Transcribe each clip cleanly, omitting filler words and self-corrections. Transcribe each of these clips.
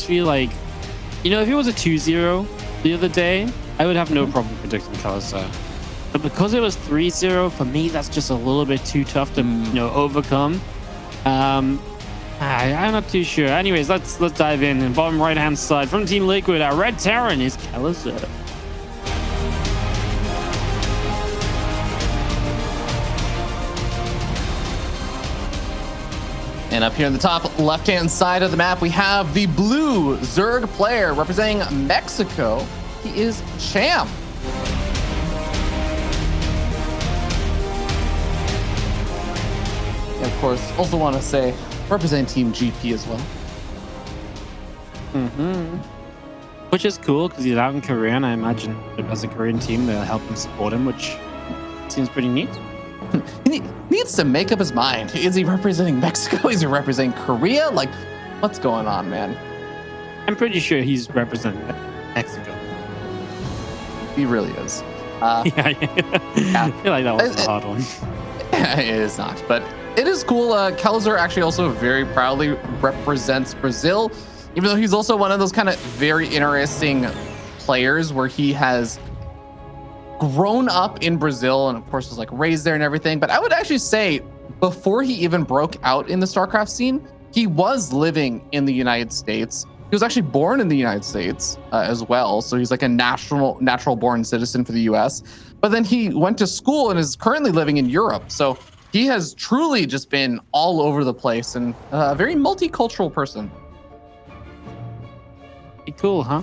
just feel like, you know, if it was a 2-0 the other day, I would have no problem predicting Kelazhur. But because it was 3-0, for me, that's just a little bit too tough to, you know, overcome. I'm not too sure. Anyways, let's dive in. And bottom right-hand side from Team Liquid, our Red Terran is Kelazhur. And up here in the top left-hand side of the map, we have the blue Zerg player representing Mexico. He is Cham. And of course, also want to say, representing Team GP as well. Which is cool because he's out in Korea, and I imagine as a Korean team, they'll help him support him, which seems pretty neat. He needs to make up his mind. Is he representing Mexico? Is he representing Korea? Like, what's going on, man? I'm pretty sure he's representing Mexico. He really is. Yeah. I feel like that was a hard one. It is not, but it is cool. Kelazhur actually also very proudly represents Brazil, even though he's also one of those kind of very interesting players where he has grown up in Brazil and of course was like raised there and everything. But I would actually say before he even broke out in the StarCraft scene, he was living in the United States. He was actually born in the United States as well. So he's like a natural born citizen for the US. But then he went to school and is currently living in Europe. So he has truly just been all over the place and a very multicultural person. Pretty cool, huh?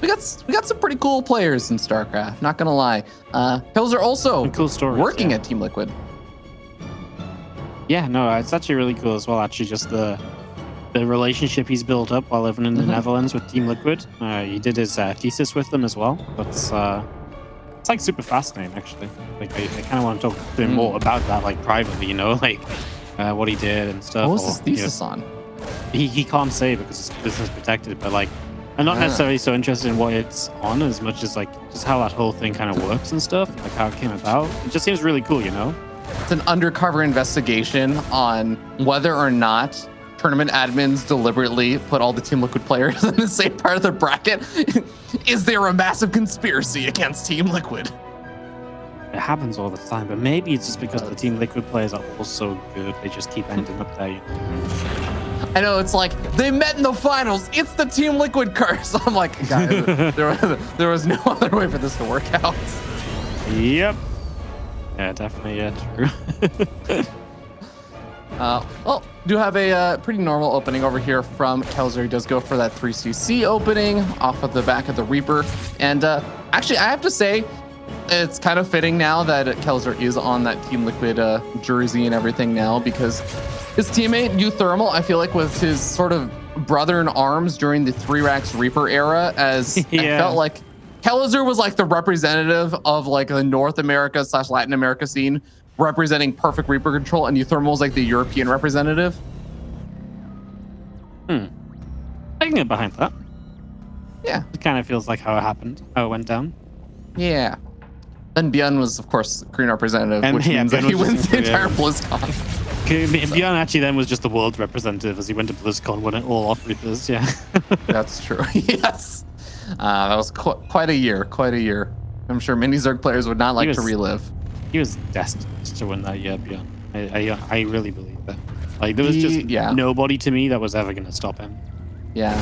We got some pretty cool players in StarCraft, not gonna lie. Kelazhur also cool stories, working at Team Liquid. Yeah, no, it's actually really cool as well. Actually, just the relationship he's built up while living in the Netherlands with Team Liquid. He did his thesis with them as well. It's like super fascinating, actually. Like I kind of want to talk to him more about that, like privately, you know, like what he did and stuff. What was his thesis on? He can't say because it's business protected, but like I'm not necessarily so interested in what it's on as much as like just how that whole thing kind of works and stuff, like how it came about. It just seems really cool, you know? It's an undercover investigation on whether or not tournament admins deliberately put all the Team Liquid players in the same part of the bracket. Is there a massive conspiracy against Team Liquid? It happens all the time, but maybe it's just because the Team Liquid players are all so good, they just keep ending up there. I know, it's like, they met in the finals. It's the Team Liquid curse. I'm like, guys, there was no other way for this to work out. Yep. Yeah, definitely, yeah, true. Well, do have a pretty normal opening over here from Kelazhur. He does go for that 3cc opening off of the back of the Reaper. And actually, I have to say, it's kind of fitting now that Kelazhur is on that Team Liquid jersey and everything now, because his teammate, Uthermal, I feel like was his sort of brother in arms during the 3rax Reaper era, as I felt like Kelazhur was like the representative of like the North America / Latin America scene, representing perfect Reaper control, and Uthermal was like the European representative. I can get behind that. Yeah. It kind of feels like how it happened, how it went down. Yeah. Then Bjorn was, of course, the Korean representative, And which means that he wins the entire BlizzCon. Bjorn actually then was just the world's representative as he went to BlizzCon, won it all off Reapers, yeah. That's true, yes. That was quite a year, quite a year. I'm sure many Zerg players would not like to relive. He was destined to win that year, Bjorn. I really believe that. Like, there was just nobody to me that was ever going to stop him. Yeah.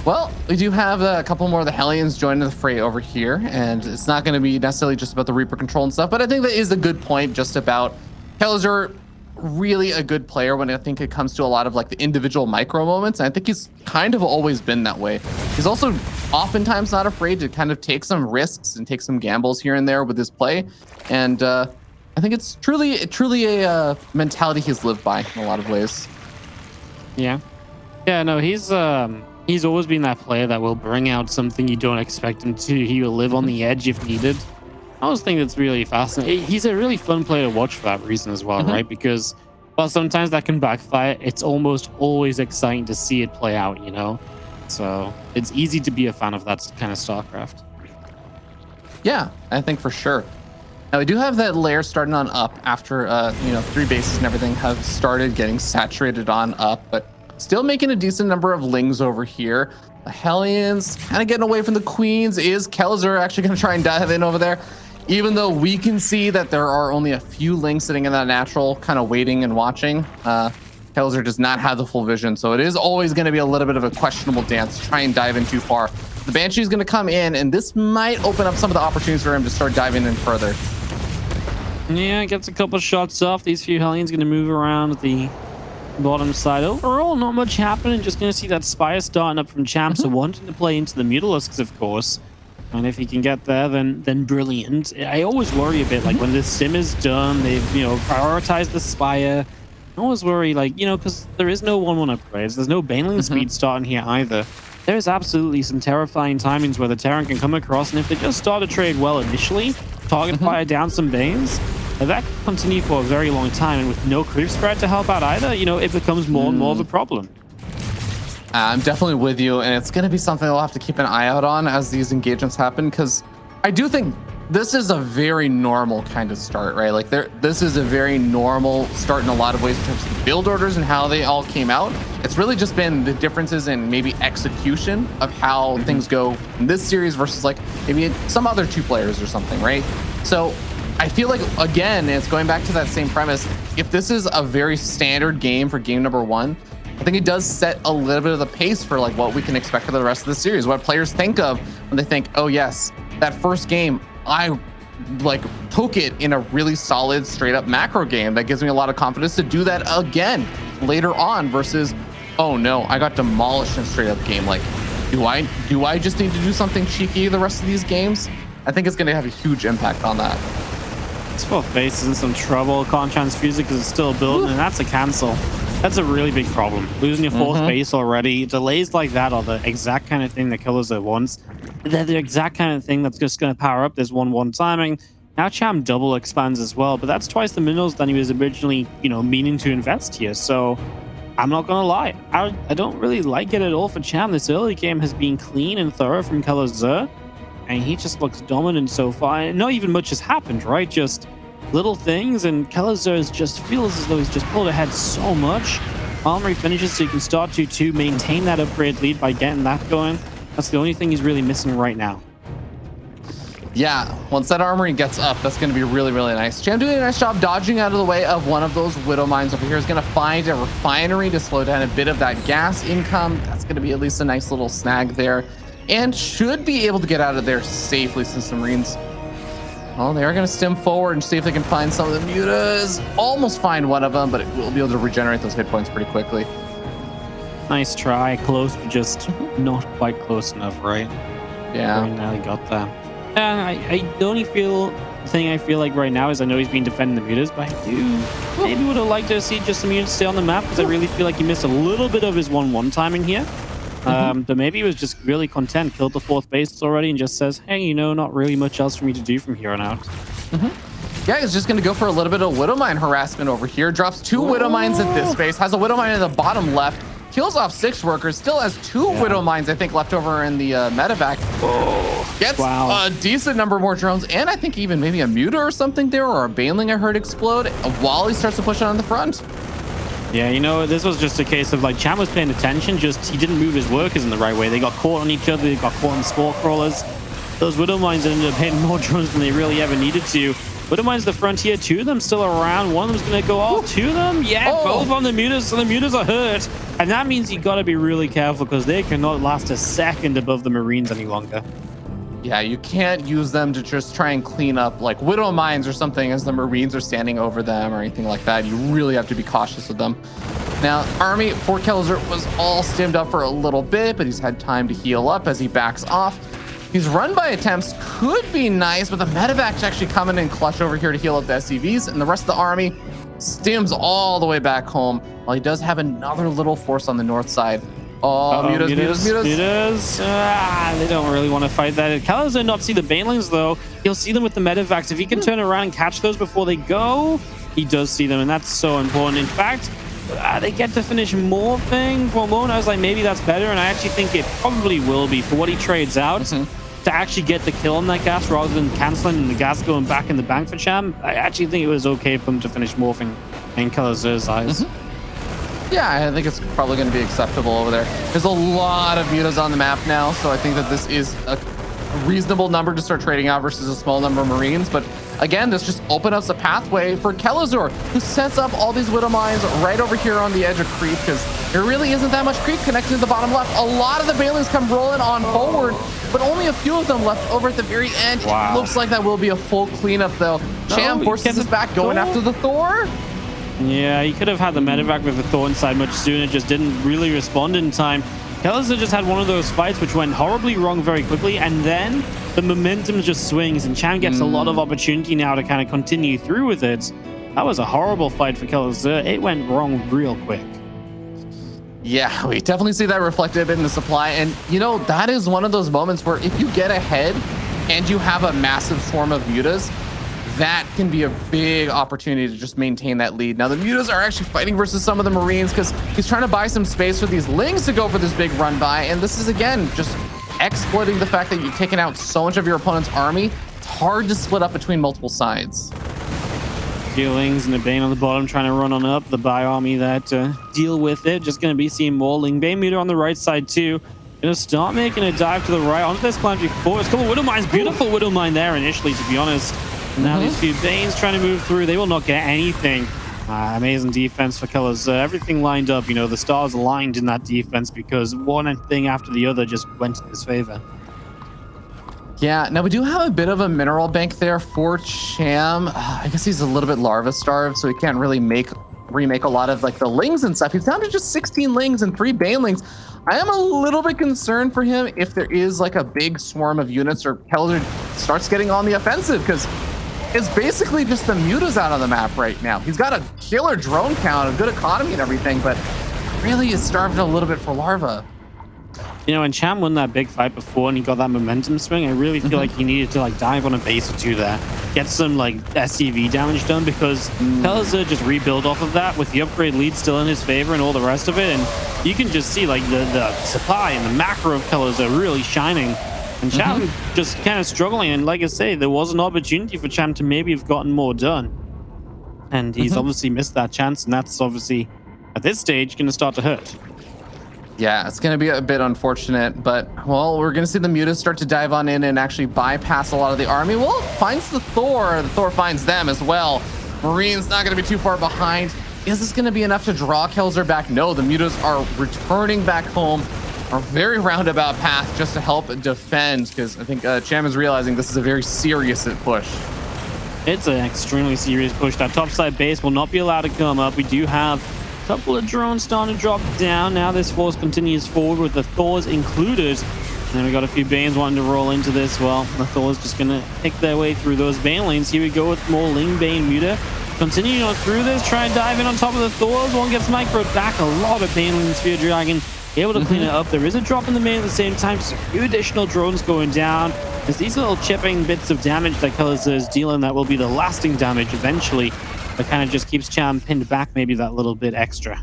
Well, we do have a couple more of the Hellions joining the fray over here, and it's not going to be necessarily just about the Reaper control and stuff, but I think that is a good point just about Kelazhur, really a good player when I think it comes to a lot of like the individual micro moments. And I think he's kind of always been that way. He's also oftentimes not afraid to kind of take some risks and take some gambles here and there with his play. And I think it's truly a mentality he's lived by in a lot of ways. Yeah. Yeah, no, he's always been that player that will bring out something you don't expect him to. He will live on the edge if needed. I always think that's really fascinating. He's a really fun player to watch for that reason as well, right? Because while sometimes that can backfire, it's almost always exciting to see it play out, you know? So it's easy to be a fan of that kind of StarCraft. Yeah, I think for sure. Now we do have that layer starting on up after, 3 bases and everything have started getting saturated on up, but still making a decent number of lings over here. The Hellions kind of getting away from the Queens. Is Kelazhur actually going to try and dive in over there? Even though we can see that there are only a few lings sitting in that natural, kind of waiting and watching. Kelazhur does not have the full vision, so it is always going to be a little bit of a questionable dance to try and dive in too far. The Banshee is going to come in, and this might open up some of the opportunities for him to start diving in further. Yeah, gets a couple shots off. These few Hellions going to move around the bottom side. Overall, not much happening. Just going to see that Spire starting up from Cham, so wanting to play into the Mutalisks, of course. And if he can get there, then brilliant. I always worry a bit, like when the sim is done, they've, prioritized the Spire. I always worry, like, because there is no 1-1 upgrades. There's no Baneling speed starting here either. There's absolutely some terrifying timings where the Terran can come across, and if they just start a trade well initially, target fire down some Banes, that can continue for a very long time, and with no creep spread to help out either, it becomes more and more of a problem. I'm definitely with you, and it's going to be something I'll have to keep an eye out on as these engagements happen, because I do think this is a very normal kind of start, right? Like this is a very normal start in a lot of ways in terms of build orders and how they all came out. It's really just been the differences in maybe execution of how things go in this series versus like maybe some other 2 players or something, right? So I feel like, again, it's going back to that same premise. If this is a very standard game for game number 1, I think it does set a little bit of the pace for like what we can expect for the rest of the series, what players think of when they think, oh yes, that first game, I like took it in a really solid straight up macro game that gives me a lot of confidence to do that again later on versus, oh no, I got demolished in a straight up game. Like, do I just need to do something cheeky the rest of these games? I think it's going to have a huge impact on that. This 4th base is in some trouble. Can't transfuse it because it's still building, and that's a cancel. That's a really big problem. Losing your 4th base already. Delays like that are the exact kind of thing that Kelazhur wants. They're the exact kind of thing that's just going to power up this 1-1 timing. Now Cham double expands as well, but that's twice the minerals than he was originally, meaning to invest here. So I'm not going to lie. I don't really like it at all for Cham. This early game has been clean and thorough from Kelazhur, and he just looks dominant so far. Not even much has happened, right? Just little things, and Kelazhur just feels as though he's just pulled ahead so much. Armory finishes so you can start to maintain that upgrade lead by getting that going. That's the only thing he's really missing right now. Yeah, once that armory gets up, that's going to be really, really nice. Cham doing a nice job dodging out of the way of one of those Widow Mines over here. Is going to find a refinery to slow down a bit of that gas income. That's going to be at least a nice little snag there, and should be able to get out of there safely since the Marines, well, they are going to stem forward and see if they can find some of the mutas. Almost find one of them, but it will be able to regenerate those hit points pretty quickly. Nice try. Close, but just not quite close enough, right? Yeah. Very nearly got that. The only thing I feel like right now is I know he's been defending the mutas, but I do maybe would have liked to see just some mutas stay on the map, because I really feel like he missed a little bit of his 1-1 timing here. But maybe he was just really content, killed the 4th base already, and just says, hey, not really much else for me to do from here on out. Yeah, he's just going to go for a little bit of Widow Mine harassment over here. Drops 2 Widow Mines at this base. Has a Widow Mine in the bottom left. Kills off 6 workers. Still has 2 Widow Mines, I think, left over in the medevac. Gets a decent number more drones, and I think even maybe a Muta or something there, or a Baneling I heard explode while he starts to push it on the front. Yeah, this was just a case of like Cham was paying attention, just he didn't move his workers in the right way. They got caught on each other, they got caught on spore crawlers. Those Widow Mines ended up hitting more drones than they really ever needed to. Widow Mines the frontier, 2 of them still around. One of them's gonna go off. 2 of them, both on the mutas, so the mutas are hurt. And that means you gotta be really careful, because they cannot last a second above the Marines any longer. Yeah, you can't use them to just try and clean up like Widow Mines or something as the Marines are standing over them or anything like that. You really have to be cautious with them. Now, Army for Kelazhur was all stimmed up for a little bit, but he's had time to heal up as he backs off. These run by attempts could be nice, but the medevac's actually coming in clutch over here to heal up the SCVs, and the rest of the army stims all the way back home, while he does have another little force on the north side. Oh, mutas. They don't really want to fight that. Kelazhur does not see the Banelings, though. He'll see them with the medevacs. If he can turn around and catch those before they go, he does see them, and that's so important. In fact, they get to finish morphing. For a moment, I was like, maybe that's better, and I actually think it probably will be for what he trades out. To actually get the kill on that gas rather than canceling and the gas going back in the bank for Cham. I actually think it was okay for him to finish morphing in Kelazhur's eyes. Yeah, I think it's probably going to be acceptable over there. There's a lot of mutas on the map now, so I think that this is a reasonable number to start trading out versus a small number of Marines. But again, this just opens up a pathway for Kelazhur, who sets up all these Widow Mines right over here on the edge of creep, because there really isn't that much creep connected to the bottom left. A lot of the Banelings come rolling on forward, but only a few of them left over at the very end. Wow. It looks like that will be a full cleanup, though. Cham forces us back, going after the Thor. Yeah, he could have had the medevac with the Thor inside much sooner, just didn't really respond in time. Kelazhur just had one of those fights which went horribly wrong very quickly, and then the momentum just swings, and Cham gets a lot of opportunity now to kind of continue through with it. That was a horrible fight for Kelazhur. It went wrong real quick. Yeah, we definitely see that reflected in the supply, and you know, that is one of those moments where if you get ahead and you have a massive swarm of mutas, that can be a big opportunity to just maintain that lead. Now, the mutas are actually fighting versus some of the Marines because he's trying to buy some space for these Lings to go for this big run by. And this is, again, just exploiting the fact that you've taken out so much of your opponent's army. It's hard to split up between multiple sides. Lings and a Bane on the bottom trying to run on up. The Bio army that deal with it. Just going to be seeing more Ling Bane meter on the right side, too. Going to start making a dive to the right onto this planetary force. Couple of Widow Mines. Beautiful Widow Mine there initially, to be honest. Now these few Banes trying to move through. They will not get anything. Amazing defense for Kelazhur. Everything lined up. You know, the stars aligned in that defense because one thing after the other just went in his favor. Yeah, now we do have a bit of a mineral bank there for Cham. I guess he's a little bit larva starved, so he can't really remake a lot of like the Lings and stuff. He's down to just 16 Lings and 3 Banelings. I am a little bit concerned for him if there is like a big swarm of units or Kelazhur starts getting on the offensive, because it's basically just the mutas out on the map right now. He's got a killer drone count, a good economy and everything, but really is starving a little bit for larva. You know, when Cham won that big fight before and he got that momentum swing, I really feel like he needed to like dive on a base or two there, get some like SCV damage done, because Kelazhur just rebuild off of that with the upgrade lead still in his favor and all the rest of it. And you can just see like the supply and the macro of Kelazhur really shining. And Cham just kind of struggling. And like I say, there was an opportunity for Cham to maybe have gotten more done. And he's obviously missed that chance. And that's obviously, at this stage, going to start to hurt. Yeah, it's going to be a bit unfortunate. But, well, we're going to see the mutas start to dive on in and actually bypass a lot of the army. Well, finds the Thor. The Thor finds them as well. Marine's not going to be too far behind. Is this going to be enough to draw Kelazhur back? No, the mutas are returning back home. A very roundabout path just to help defend, because I think Cham is realizing this is a very serious push. It's an extremely serious push. That topside base will not be allowed to come up. We do have a couple of drones starting to drop down. Now this force continues forward with the Thors included. And then we got a few Banes wanting to roll into this. Well, the Thors just going to pick their way through those Banelings. Here we go with more Ling Bane Muta. Continuing on through this, try and dive in on top of the Thors. One gets microed back. A lot of Baneling Sphere Dragon able to clean it up. There is a drop in the main at the same time. Just a few additional drones going down. There's these little chipping bits of damage that Kelazhur is dealing that will be the lasting damage eventually. That kind of just keeps Cham pinned back maybe that little bit extra.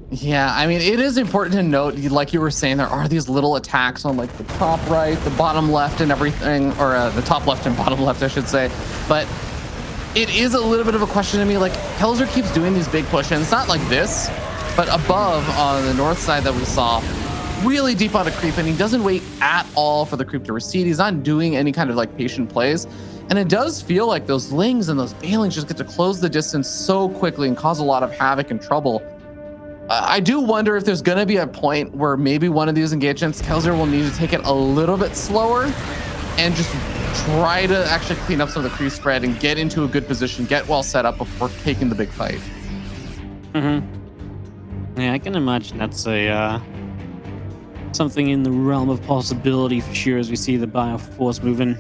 Yeah, I mean, it is important to note, like you were saying, there are these little attacks on like the top right, the bottom left and everything, or the top left and bottom left, I should say. But it is a little bit of a question to me. Like, Kelazhur keeps doing these big pushes. It's not like this, but above on the north side that we saw, really deep on a creep, and he doesn't wait at all for the creep to recede. He's not doing any kind of like patient plays. And it does feel like those Lings and those Banelings just get to close the distance so quickly and cause a lot of havoc and trouble. I do wonder if there's going to be a point where maybe one of these engagements, Kelazhur will need to take it a little bit slower and just try to actually clean up some of the creep spread and get into a good position, get well set up before taking the big fight. Yeah, I can imagine that's a something in the realm of possibility for sure, as we see the Bioforce moving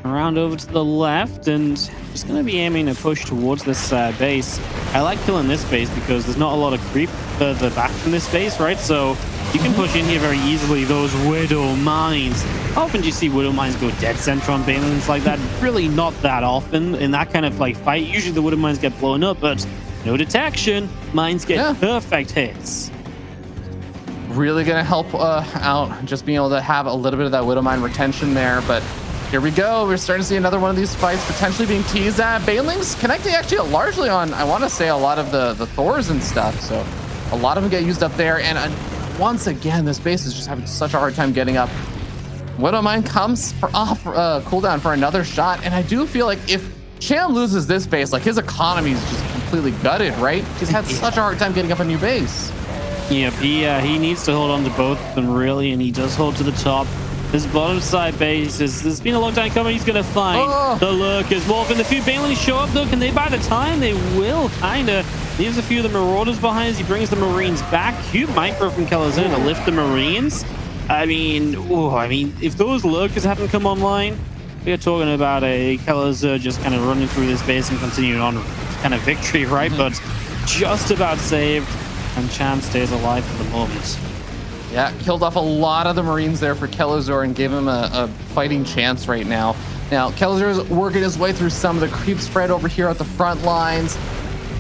around over to the left and just going to be aiming a push towards this base. I like killing this base because there's not a lot of creep further back from this base, right? So you can push in here very easily. Those Widow Mines. How often do you see Widow Mines go dead center on Banelings like that? Really not that often in that kind of like fight. Usually the Widow Mines get blown up, but no detection. Mines get perfect hits. Really going to help out just being able to have a little bit of that Widow Mine retention there, but here we go. We're starting to see another one of these fights potentially being teased at. Banelings connecting actually largely on, I want to say, a lot of the Thors and stuff. So A lot of them get used up there, and once again, this base is just having such a hard time getting up. Widowmine comes off cooldown for another shot, and I do feel like if Cham loses this base, like his economy is just completely gutted, right? He's had such a hard time getting up a new base. Yep, he needs to hold on to both of them, really, and he does hold to the top. This bottom side base there's been a long time coming. He's going to find the Lurkers. Wolf and the few Banelings show up, though. Can they buy the time? They will, kind of. Leaves a few of the Marauders behind as he brings the Marines back. Cute micro from Kelazhur to lift the Marines. I mean, if those Lurkers haven't come online, we are talking about a Kelazhur just kind of running through this base and continuing on kind of victory, right? But just about saved, and Cham stays alive for the moment. Yeah, killed off a lot of the Marines there for Kelazhur and gave him a fighting chance right now. Now, Kelazhur is working his way through some of the creep spread over here at the front lines.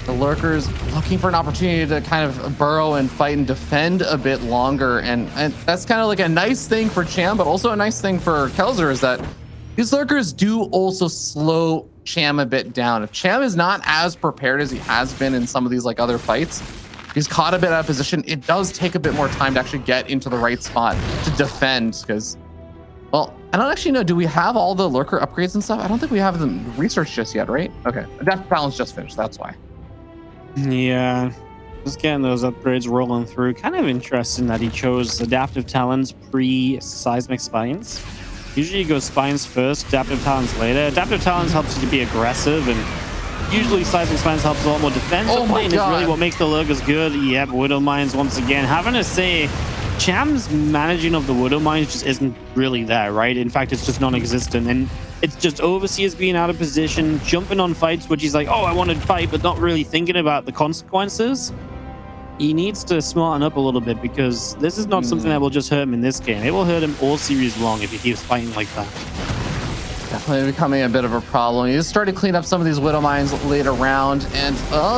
The Lurkers looking for an opportunity to kind of burrow and fight and defend a bit longer. And that's kind of like a nice thing for Cham, but also a nice thing for Kelazhur is that these Lurkers do also slow Cham a bit down. If Cham is not as prepared as he has been in some of these like other fights, he's caught a bit out of position. It does take a bit more time to actually get into the right spot to defend because, well, I don't actually know. Do we have all the Lurker upgrades and stuff? I don't think we have them researched just yet, right? Okay. Adaptive Talons just finished. That's why. Yeah. Just getting those upgrades rolling through. Kind of interesting that he chose Adaptive Talons pre-Seismic Spines. Usually you go Spines first, Adaptive Talons later. Adaptive Talons helps you to be aggressive, and usually Seismic Spines helps a lot more defensively, and is really what makes the Lurkers good. Yep, Widow Mines once again. Having to say, Cham's managing of the Widow Mines just isn't really there, right? In fact, it's just non-existent, and it's just Overseers being out of position, jumping on fights, which he's like, oh, I want to fight, but not really thinking about the consequences. He needs to smarten up a little bit because this is not something that will just hurt him in this game. It will hurt him all series long if he keeps fighting like that. Definitely becoming a bit of a problem. He just started to clean up some of these Widow Mines later round, and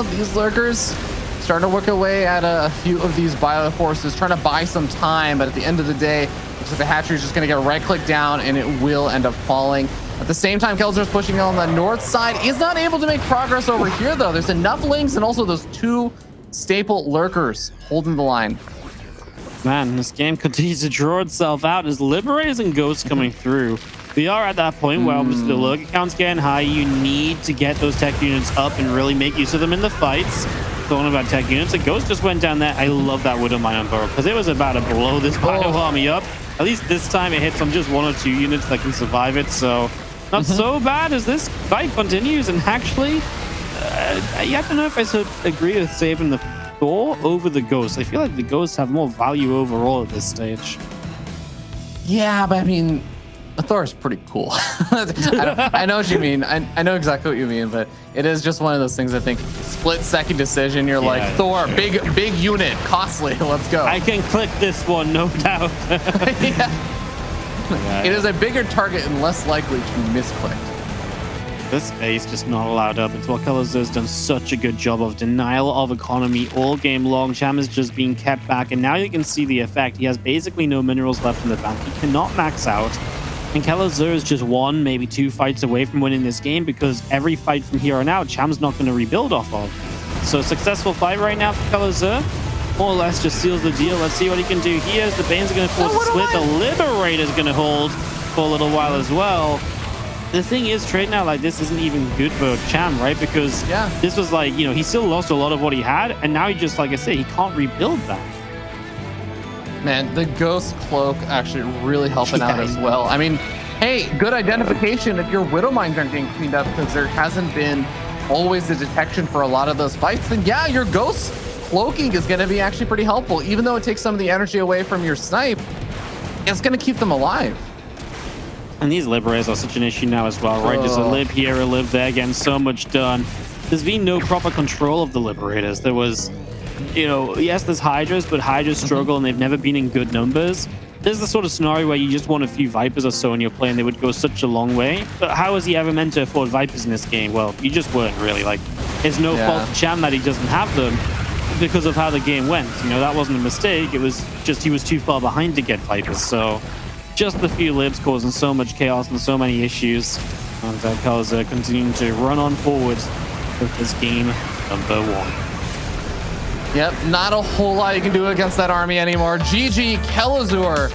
these Lurkers starting to work away at a few of these Bioforces, trying to buy some time, but at the end of the day, looks like the hatchery is just going to get right-click down, and it will end up falling. At the same time, Kelazhur is pushing on the north side. He's not able to make progress over here, though. There's enough links and also those two staple Lurkers holding the line. Man, this game continues to draw itself out as Liberators and Ghosts coming through. We are at that point where obviously the Lurker count's getting high. You need to get those tech units up and really make use of them in the fights. Talking about tech units, a Ghost just went down there. I love that Widow Mine on Burrow because it was about to blow this Bio army up. At least this time it hits on just 1 or 2 units that can survive it. So not so bad as this fight continues. And actually, I don't know if I should agree with saving the Thor over the Ghost. I feel like the Ghosts have more value overall at this stage. Yeah, but I mean, Thor is pretty cool. I know what you mean. I know exactly what you mean, but it is just one of those things. I think split-second decision. You're like, Thor, big unit, costly. Let's go. I can click this one, no doubt. It is a bigger target and less likely to misclick. This base just not allowed up. It's what Kelazhur's done such a good job of. Denial of economy all game long. Cham is just being kept back, and now you can see the effect. He has basically no minerals left in the bank. He cannot max out. And Kelazhur is just 1, maybe 2 fights away from winning this game because every fight from here on out, Cham's not going to rebuild off of. So successful fight right now for Kelazhur. More or less just seals the deal. Let's see what he can do here. The Banes are going to force a split. The Liberator's going to hold for a little while as well. The thing is, trading out like this isn't even good for Cham, right? Because this was like, he still lost a lot of what he had. And now he just, like I said, he can't rebuild that. Man, the Ghost Cloak actually really helping out as well. I mean, hey, good identification if your Widow Mines aren't getting cleaned up because there hasn't been always the detection for a lot of those fights, then yeah, your Ghost Cloaking is going to be actually pretty helpful. Even though it takes some of the energy away from your snipe, it's going to keep them alive. And these Liberators are such an issue now as well, right? There's a Lib here, a Lib there, getting so much done. There's been no proper control of the Liberators. There was, yes, there's Hydras, but Hydras struggle and they've never been in good numbers. There's the sort of scenario where you just want a few Vipers or so in your play and they would go such a long way. But how is he ever meant to afford Vipers in this game? Well, you just weren't really. Like, it's no fault to Cham that he doesn't have them because of how the game went. That wasn't a mistake. It was just he was too far behind to get Vipers. So just the few Libs causing so much chaos and so many issues. And Kelazhur continuing to run on forward with this game number 1. Yep, not a whole lot you can do against that army anymore. GG, Kelazhur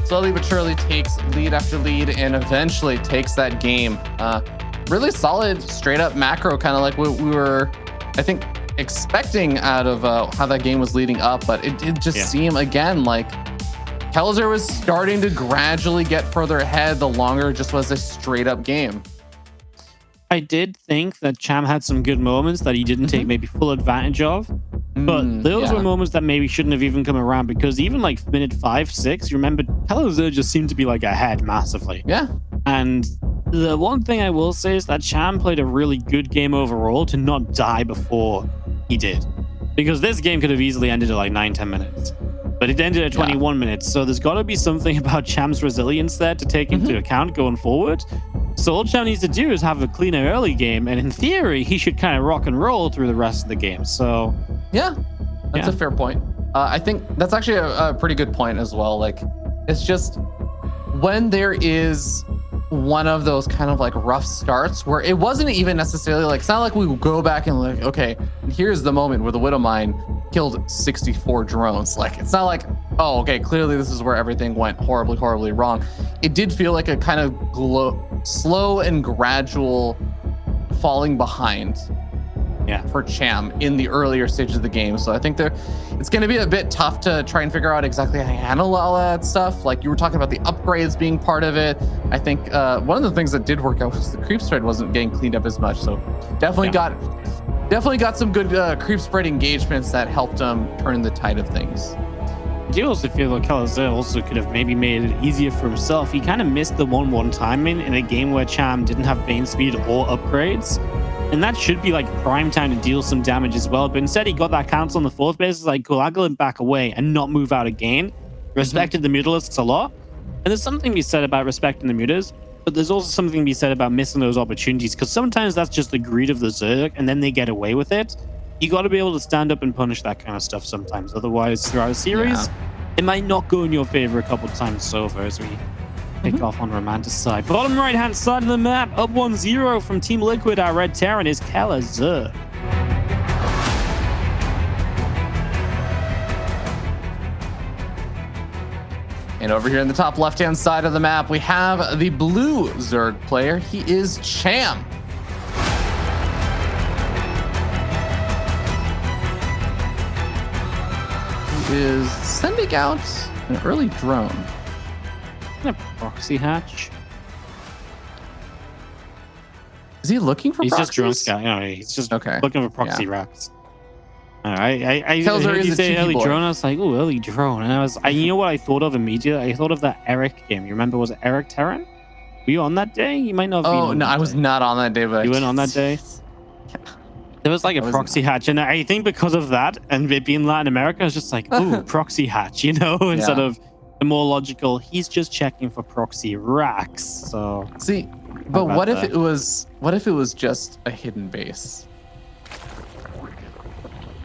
slowly but surely takes lead after lead and eventually takes that game. Really solid, straight up macro, kind of like what we were, I think, expecting out of how that game was leading up. But it did just seem, again, like Kelazhur was starting to gradually get further ahead the longer it just was a straight up game. I did think that Cham had some good moments that he didn't take maybe full advantage of. But those were moments that maybe shouldn't have even come around, because even like minute 5, 6, you remember Kelazhur just seemed to be like ahead massively. Yeah. And the one thing I will say is that Cham played a really good game overall to not die before he did. Because this game could have easily ended at like 9-10 minutes. But it ended at 21 minutes. So there's got to be something about Cham's resilience there to take into account going forward. So all Cham needs to do is have a cleaner early game. And in theory, he should kind of rock and roll through the rest of the game. So yeah, that's a fair point. I think that's actually a pretty good point as well. Like, it's just when there is one of those kind of like rough starts where it wasn't even necessarily like, it's not like we go back and like, okay, here's the moment where the Widowmine killed 64 drones. Like, it's not like, oh, okay, clearly this is where everything went horribly, horribly wrong. It did feel like a kind of slow and gradual falling behind for Cham in the earlier stages of the game. So I think it's going to be a bit tough to try and figure out exactly how to handle all that stuff. Like you were talking about the upgrades being part of it. I think one of the things that did work out was the creep spread wasn't getting cleaned up as much. So definitely got some good creep spread engagements that helped him turn the tide of things. I do also feel like Kelazhur also could have maybe made it easier for himself. He kind of missed the 1-1 timing in a game where Cham didn't have Bane speed or upgrades. And that should be like prime time to deal some damage as well. But instead, he got that council on the 4th base. It's like, cool, I'll go and back away and not move out again. Respected the mutalists a lot. And there's something to be said about respecting the mutas, but there's also something to be said about missing those opportunities, because sometimes that's just the greed of the Zerg and then they get away with it. You got to be able to stand up and punish that kind of stuff sometimes. Otherwise, throughout a series, it might not go in your favor a couple of times so far as we pick off on Romanta's side. Bottom right-hand side of the map, up 1-0 from Team Liquid. Our red Terran is Kelazhur. And over here in the top left-hand side of the map, we have the blue Zerg player. He is Cham. He is sending out an early drone. A proxy hatch. Is he looking for proxies? Just drone scout. No, he's just looking for proxy racks. I heard you say early drone. I was like, oh, early drone. And you know what I thought of immediately? I thought of that Eric game. You remember, was it Eric Terran? Were you on that day? You might not have been. Oh, no, I was not on that day, but you went on that day? There was like a proxy hatch, and I think because of that and it being Latin America, I was just like, ooh, proxy hatch, you know, instead of the more logical, he's just checking for proxy racks. So see, but what if it was just a hidden base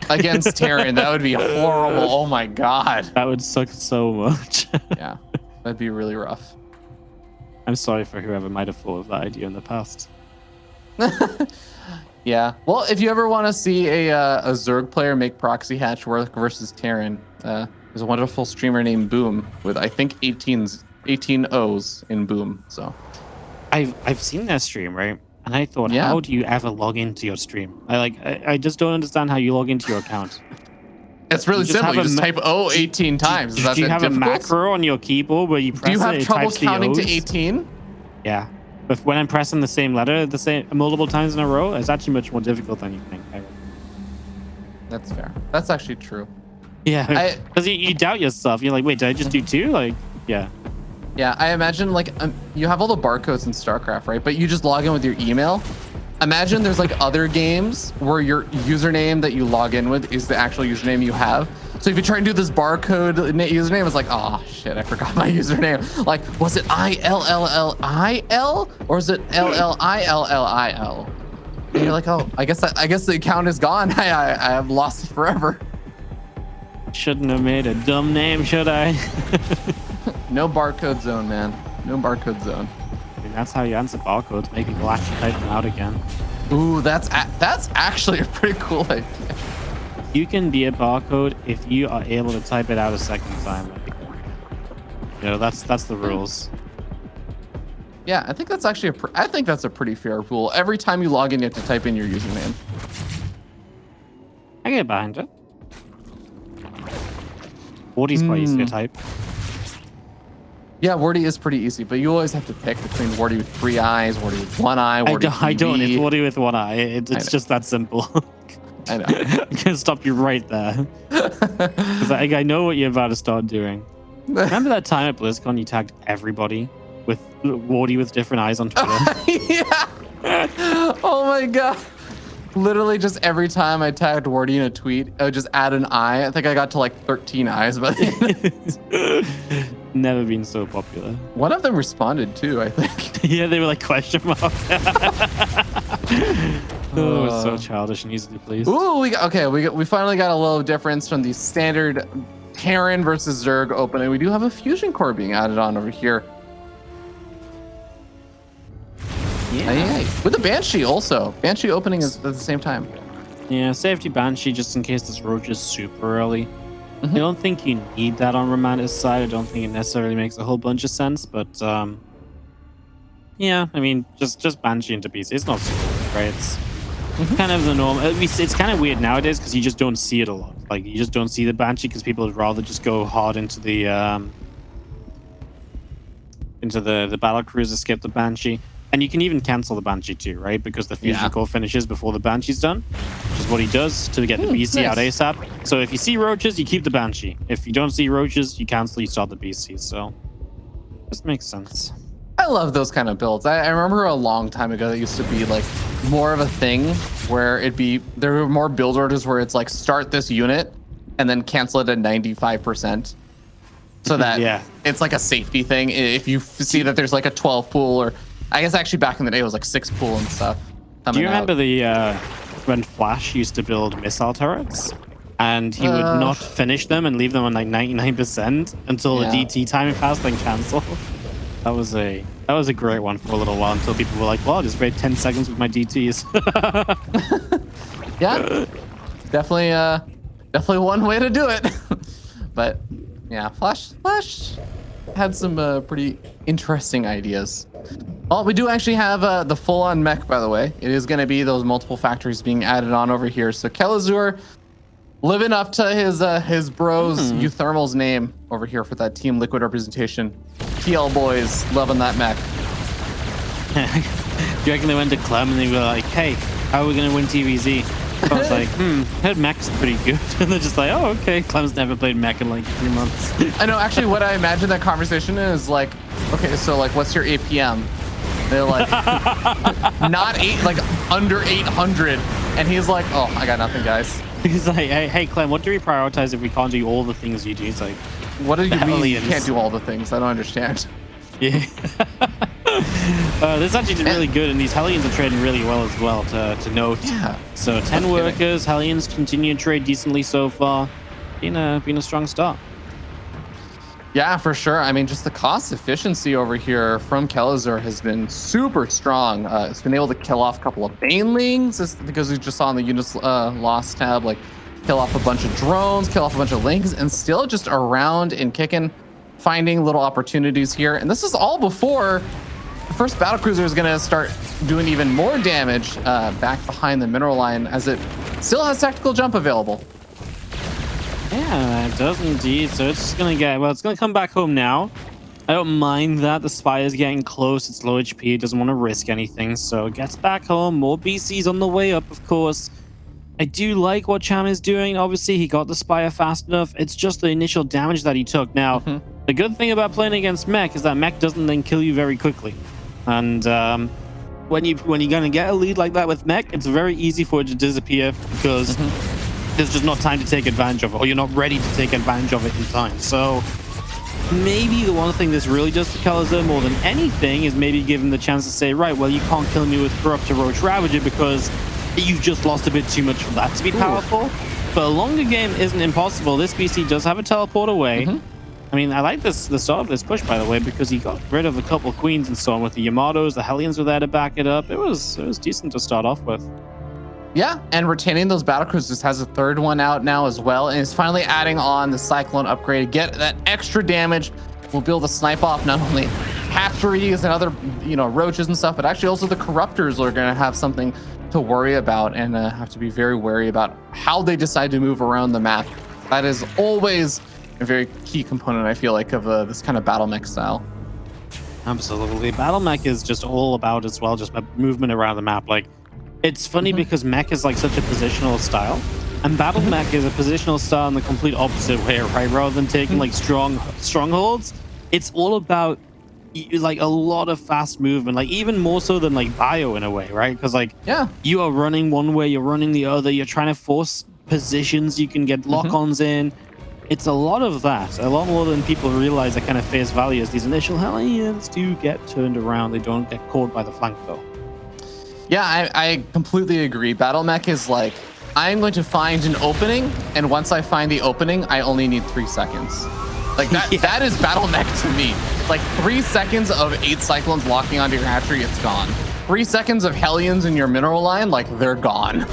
against Terran? That would be horrible. Oh my god, that would suck so much. Yeah, that'd be really rough. I'm sorry for whoever might have thought of that idea in the past. Yeah, well, if you ever want to see a Zerg player make proxy hatch work versus Terran, there's a wonderful streamer named Boom with, I think, 18 O's in Boom. So I've seen that stream, right? And I thought, how do you ever log into your stream? I just don't understand how you log into your account. It's really simple. You just type O 18 times. Do you have a macro on your keyboard where you press it? Do you have trouble counting to 18? Yeah. But when I'm pressing the same letter multiple times in a row, it's actually much more difficult than you think. That's fair. That's actually true. Yeah, because you doubt yourself. You're like, wait, did I just do 2? Like, yeah. Yeah, I imagine like you have all the barcodes in StarCraft, right? But you just log in with your email. Imagine there's like other games where your username that you log in with is the actual username you have. So if you try and do this barcode username, it's like, oh shit, I forgot my username. Like, was it ILLLIL or is it LLILLIL? And you're like, oh, I guess the account is gone. I have lost it forever. Shouldn't have made a dumb name, should I? No barcode zone, man. No barcode zone. I mean, that's how you answer barcodes. Make people actually type them out again. Ooh, that's actually a pretty cool idea. You can be a barcode if you are able to type it out a second time. That's the rules. Yeah, I think that's actually I think that's a pretty fair rule. Every time you log in, you have to type in your username. I get behind it. 40's quite easy to type. Yeah, Wardy is pretty easy, but you always have to pick between Wardy with 3 eyes, Wardy with 1 eye, Wardy I don't. It's TV. Wardy with 1 eye. It's just that simple. I know. I'm gonna stop you right there. 'Cause I know what you're about to start doing. Remember that time at BlizzCon you tagged everybody with Wardy with different eyes on Twitter? Yeah. Oh my god. Literally just every time I tagged Wardy in a tweet, I would just add an eye. I think I got to like 13 eyes, but never been so popular. One of them responded too, I think. Yeah, they were like question mark. Oh, it's so childish and easily pleased. Ooh, we finally got a little difference from the standard Terran versus Zerg opening. We do have a fusion core being added on over here. Yeah. With the Banshee also. Banshee opening is at the same time. Yeah, safety Banshee just in case this roach is super early. I don't think you need that on Romanda's side. I don't think it necessarily makes a whole bunch of sense, but yeah, I mean, just Banshee into BC. It's not super weird, right? It's kind of the norm. At least it's kind of weird nowadays because you just don't see it a lot. Like, you just don't see the Banshee because people would rather just go hard into the battle cruiser, skip the Banshee. And you can even cancel the Banshee too, right? Because the fusion core finishes before the Banshee's done, which is what he does to get the BC out ASAP. So if you see roaches, you keep the Banshee. If you don't see roaches, you cancel, you start the BC. So this makes sense. I love those kind of builds. I remember a long time ago that used to be like more of a thing where there were more build orders where it's like start this unit and then cancel it at 95%. So that it's like a safety thing. If you see that there's like a 12 pool, or I guess actually back in the day it was like 6 pool and stuff. Do you remember when Flash used to build missile turrets? And he would not finish them and leave them on like 99% until the DT time passed, then cancel. That was a great one for a little while until people were like, well, I'll just wait 10 seconds with my DTs. Yeah, definitely one way to do it. But yeah, Flash had some pretty interesting ideas. Well, we do actually have the full-on mech, by the way. It is going to be those multiple factories being added on over here. So Kelazhur living up to his bros Euthermal's name over here for that Team Liquid representation. TL boys loving that mech. Do you reckon they went to Clem and they were like, hey, how are we going to win TVZ? I was like, that mech's pretty good. And they're just like, oh, okay. Clem's never played mech in like 3 months. I know, actually, what I imagine that conversation is like, okay, so like, what's your APM? They're like, under 800. And he's like, oh, I got nothing, guys. He's like, hey, Clem, what do we prioritize if we can't do all the things you do? He's like, what do you mean you can't do all the things? I don't understand. Yeah. This actually did really good, and these Hellions are trading really well as well, to note. Yeah. So 10 workers, Hellions continue to trade decently so far. Been a strong start. Yeah, for sure. I mean, just the cost efficiency over here from Kelazhur has been super strong. It's been able to kill off a couple of Banelings, because we just saw on the units lost tab, like kill off a bunch of drones, kill off a bunch of Lings, and still just around and kicking, finding little opportunities here. And this is all before the first battlecruiser is going to start doing even more damage back behind the mineral line, as it still has tactical jump available. Yeah, it does indeed. So it's just going to it's going to come back home now. I don't mind that. The spy is getting close. It's low HP. It doesn't want to risk anything. So it gets back home. More BCs on the way up, of course. I do like what Cham is doing. Obviously, he got the Spire fast enough. It's just the initial damage that he took. Now, the good thing about playing against mech is that mech doesn't then kill you very quickly. And when you're going to get a lead like that with mech, it's very easy for it to disappear because there's just not time to take advantage of it, or you're not ready to take advantage of it in time. So maybe the one thing this really does for Kelazhur more than anything is maybe give him the chance to say, right, well, you can't kill me with Corrupt or Roach Ravager because you've just lost a bit too much for that to be powerful. But a longer game isn't impossible. This BC does have a teleport away. I mean, I like the start of this push, by the way, because he got rid of a couple of queens and so on with the Yamatos. The Hellions were there to back it up. It was decent to start off with. Yeah, and retaining those battle cruisers, has a third one out now as well, and is finally adding on the Cyclone upgrade. Get that extra damage. We'll be able to snipe off not only hatcheries and other, roaches and stuff, but actually also the corruptors are going to have something to worry about and have to be very wary about how they decide to move around the map. That is always a very key component, I feel like, of this kind of battle mech style. Absolutely. Battle mech is just all about as well, just movement around the map. Like, it's funny because mech is like such a positional style, and battle mech is a positional style in the complete opposite way, right? Rather than taking like strongholds, it's all about like a lot of fast movement, like even more so than like bio in a way, right? Because like you are running one way, you're running the other, you're trying to force positions, you can get lock-ons in. It's a lot of that, a lot more than people realize at kind of face value, as these initial Hellions do get turned around. They don't get caught by the flank though. Yeah, I completely agree. Battle mech is like, I'm going to find an opening, and once I find the opening, I only need 3 seconds. Like that, that is battle mech to me. Like 3 seconds of 8 cyclones locking onto your hatchery, it's gone. 3 seconds of Hellions in your mineral line, like they're gone.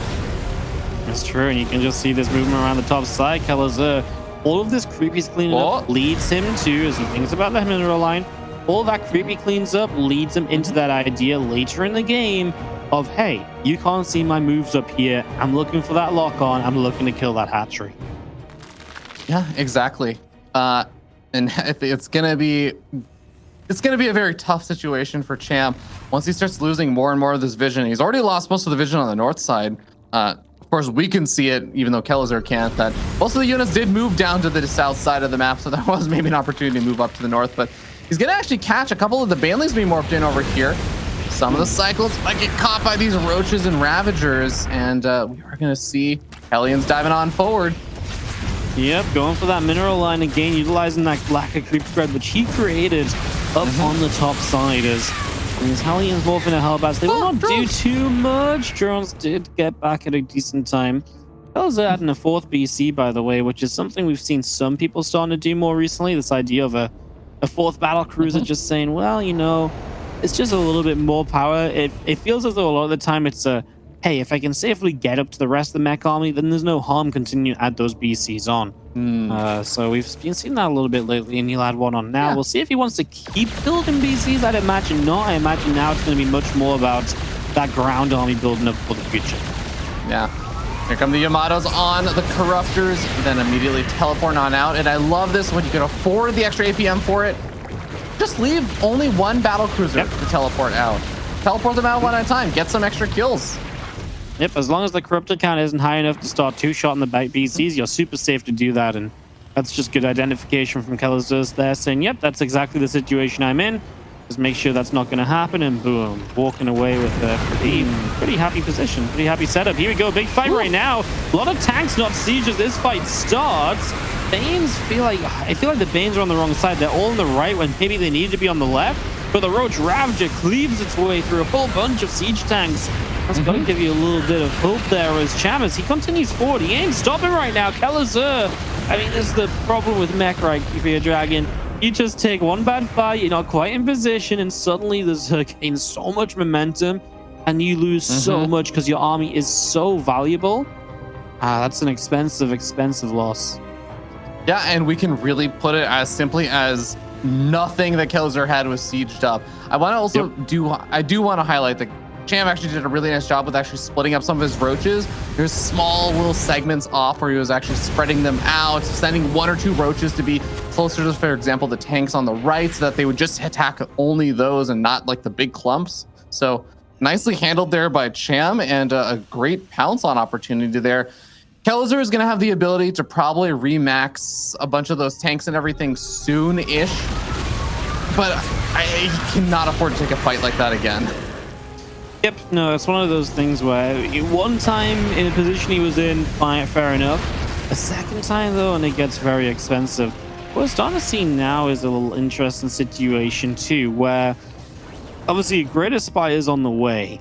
That's true, and you can just see this movement around the top side. Kelazhur, all of this creep he's cleaning up leads him to, as he thinks about the mineral line, all that creep he cleans up leads him into that idea later in the game of, hey, you can't see my moves up here. I'm looking for that lock on. I'm looking to kill that hatchery. Yeah, exactly. And it's gonna be a very tough situation for Cham once he starts losing more and more of this vision. He's already lost most of the vision on the north side. Of course, we can see it, even though Kelazhur can't. That most of the units did move down to the south side of the map, so there was maybe an opportunity to move up to the north. But he's gonna actually catch a couple of the Baneleys being morphed in over here. Some of the cycles might get caught by these roaches and ravagers, and we are going to see Hellions diving on forward. Yep, going for that mineral line again, utilizing that lacquer creep spread, which he created up on the top side. As these Hellions morph into Hellbats, they will not do too much. Drones did get back at a decent time. Kelazhur adding a 4th BC, by the way, which is something we've seen some people starting to do more recently. This idea of a 4th battle cruiser, just saying, well, it's just a little bit more power. It feels as though a lot of the time it's a, hey, if I can safely get up to the rest of the mech army, then there's no harm continuing to add those BCs on. So we've been seeing that a little bit lately, and he'll add one on now. We'll see if he wants to keep building BCs. I'd imagine not. I imagine now it's going to be much more about that ground army building up for the future. Yeah. Here come the Yamatos on the Corruptors, then immediately teleport on out. And I love this when you can afford the extra APM for it. Just leave only one battle cruiser to teleport out. Teleport them out one at a time. Get some extra kills. Yep, as long as the corruptor count isn't high enough to start 2-shotting the BCs, you're super safe to do that. And that's just good identification from Kelazhur there, saying, yep, that's exactly the situation I'm in. Just make sure that's not going to happen, and boom, walking away with a pretty happy position, pretty happy setup. Here we go, big fight right now. A lot of tanks, not sieges. This fight starts. Banes I feel like the Banes are on the wrong side. They're all on the right when maybe they need to be on the left. But the Roach Ravager cleaves its way through a whole bunch of siege tanks. That's got to give you a little bit of hope there as Cham, as he continues forward. He ain't stopping right now. Kelazhur. I mean, this is the problem with mech, right, Fear Dragon. You just take one bad fight, you're not quite in position, and suddenly there's gain so much momentum, and you lose so much because your army is so valuable. That's an expensive loss. Yeah, and we can really put it as simply as nothing that Kelazhur had was sieged up. I want to also do want to highlight that Cham actually did a really nice job with actually splitting up some of his roaches. There's small little segments off where he was actually spreading them out, sending 1 or 2 roaches to be closer to, for example, the tanks on the right, so that they would just attack only those and not like the big clumps. So nicely handled there by Cham, and a great pounce on opportunity there. Kelazhur is going to have the ability to probably remax a bunch of those tanks and everything soon-ish, but he cannot afford to take a fight like that again. Yep, no, it's one of those things where one time in a position he was in, fine, fair enough. A second time, though, and it gets very expensive. What we're starting to see now is a little interesting situation, too, where obviously Greater Spy is on the way.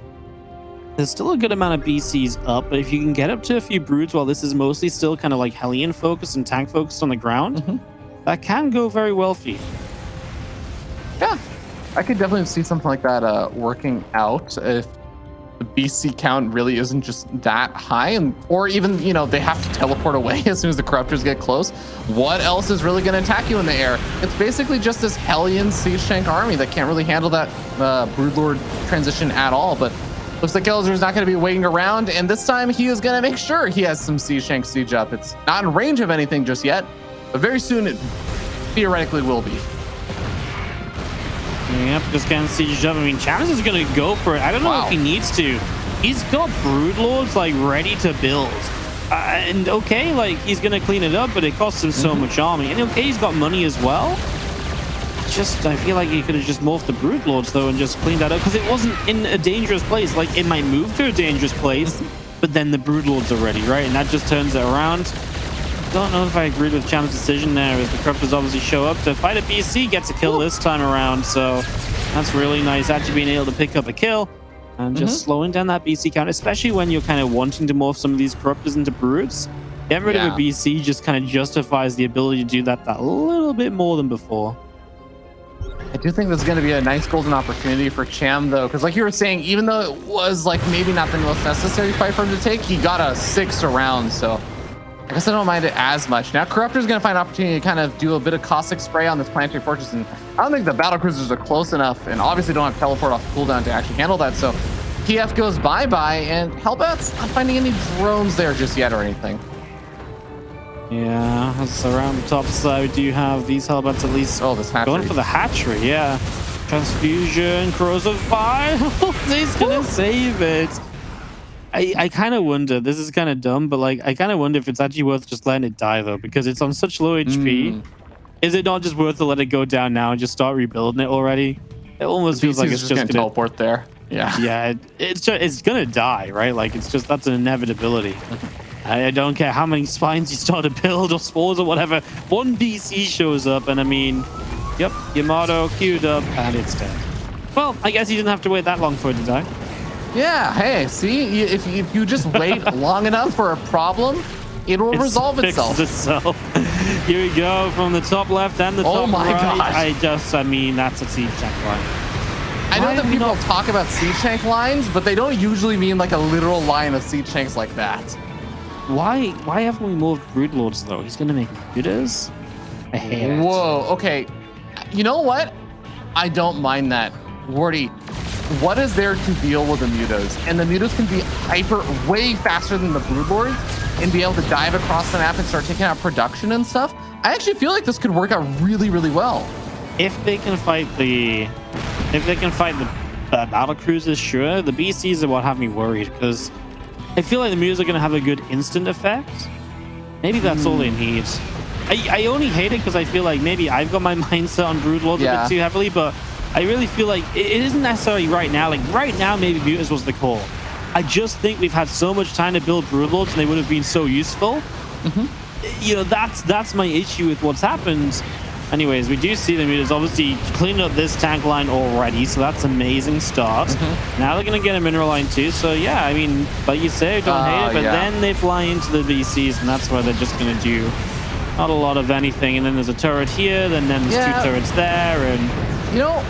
There's still a good amount of BCs up, but if you can get up to a few broods while this is mostly still kind of like Hellion focused and tank focused on the ground, that can go very well for you. Yeah, I could definitely see something like that working out. If the BC count really isn't just that high, and or even, you know, they have to teleport away as soon as the corruptors get close. What else is really going to attack you in the air? It's basically just this Hellion siege tank army that can't really handle that Broodlord transition at all. But looks like Kelazhur's not going to be waiting around, and this time he is going to make sure he has some siege tank siege up. It's not in range of anything just yet, but very soon it theoretically will be. Yep, just getting sieged up. I mean, Cham is going to go for it. I don't know if he needs to. He's got Broodlords like ready to build. And okay, like he's going to clean it up, but it costs him so much army. And okay, he's got money as well. I feel like he could have just morphed the Broodlords though and just cleaned that up because it wasn't in a dangerous place. Like it might move to a dangerous place, but then the Broodlords are ready, right? And that just turns it around. Don't know if I agreed with Cham's decision there, as the corruptors obviously show up to fight a BC, gets a kill this time around, so that's really nice, actually being able to pick up a kill and just slowing down that BC count, especially when you're kind of wanting to morph some of these corruptors into brutes. Getting rid of a BC just kind of justifies the ability to do that little bit more than before. I do think there's going to be a nice golden opportunity for Cham, though, because like you were saying, even though it was like maybe not the most necessary fight for him to take, he got a 6 around, so I guess I don't mind it as much. Now, Corruptor's going to find an opportunity to kind of do a bit of caustic spray on this planetary fortress, and I don't think the battle cruisers are close enough, and obviously don't have teleport off cooldown to actually handle that, so PF goes bye-bye, and Hellbat's not finding any drones there just yet or anything. Yeah, so around the top side, we do have these Hellbats at least going for the hatchery, yeah. Transfusion, corrosive fire, he's going to save it. I kind of wonder, this is kind of dumb, but like I kind of wonder if it's actually worth just letting it die though, because it's on such low HP. Is it not just worth to let it go down now and just start rebuilding it already? It almost feels like it's just gonna teleport there. Yeah, it's gonna die, right? Like it's just, that's an inevitability. I don't care how many spines you start to build or spores or whatever. One BC shows up and I mean, yep, Yamato queued up and it's dead. Well, I guess you didn't have to wait that long for it to die. Yeah, hey, see, if you just wait long enough for a problem, it will resolve itself. Here we go from the top left and the top right. Gosh. I mean, that's a siege tank line. I know that people talk about siege tank lines, but they don't usually mean like a literal line of siege tanks like that. Why haven't we moved Broodlords though? He's gonna make mutas? I hate it. Whoa, okay. You know what? I don't mind that. Wardy, what is there to deal with the mutas? And the mutas can be hyper way faster than the Broodlords and be able to dive across the map and start taking out production and stuff. I actually feel like this could work out really, really well. If they can fight the battle cruisers, sure. The BCs are what have me worried, because I feel like the mutas are going to have a good instant effect. Maybe that's all they need. I only hate it because I feel like maybe I've got my mindset on Broodlords a bit too heavily, but I really feel like it isn't necessarily right now. Like right now, maybe mutas was the call. I just think we've had so much time to build Broodlords and they would have been so useful. You know, that's my issue with what's happened. Anyways, we do see the mutas obviously cleaning up this tank line already, so that's an amazing start. Now they're going to get a mineral line too, so yeah, I mean, like you say, don't hate it, but then they fly into the BCs, and that's where they're just going to do not a lot of anything. And then there's a turret here, then there's 2 turrets there, and you know,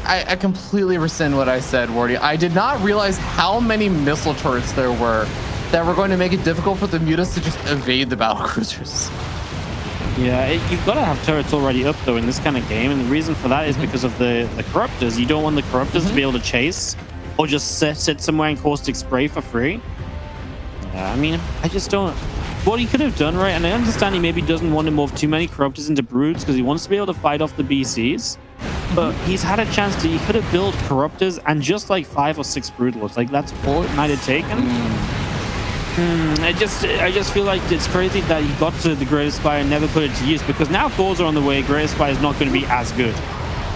I completely rescind what I said, Wardy. I did not realize how many missile turrets there were that were going to make it difficult for the mutas to just evade the battle cruisers. Yeah, you've got to have turrets already up though in this kind of game, and the reason for that is because of the corruptors. You don't want the corruptors to be able to chase or just sit somewhere and caustic spray for free. Yeah, I mean, I just don't. What he could have done, right, and I understand he maybe doesn't want to morph too many corruptors into broods because he wants to be able to fight off the BCs, but he's had a chance to, he could have built corruptors and just like 5 or 6 broodlords. Like that's all it might have taken. I just feel like it's crazy that he got to the Greatest Spire and never put it to use, because now Thors are on the way. Greatest Spire is not going to be as good.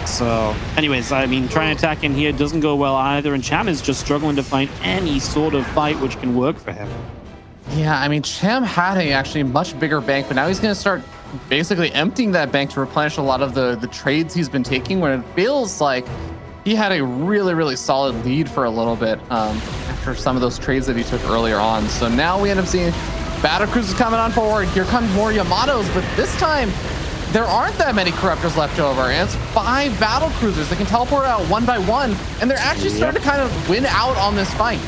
So anyways, I mean, trying to attack in here doesn't go well either, and Cham is just struggling to find any sort of fight which can work for him. Yeah, I mean, Cham had a actually much bigger bank, but now he's going to start basically emptying that bank to replenish a lot of the trades he's been taking, when it feels like he had a really, really solid lead for a little bit after some of those trades that he took earlier on. So now we end up seeing battle cruisers coming on forward. Here comes more Yamatos, but this time there aren't that many corruptors left over, and it's 5 battle cruisers that can teleport out one by one, and they're actually starting to kind of win out on this fight.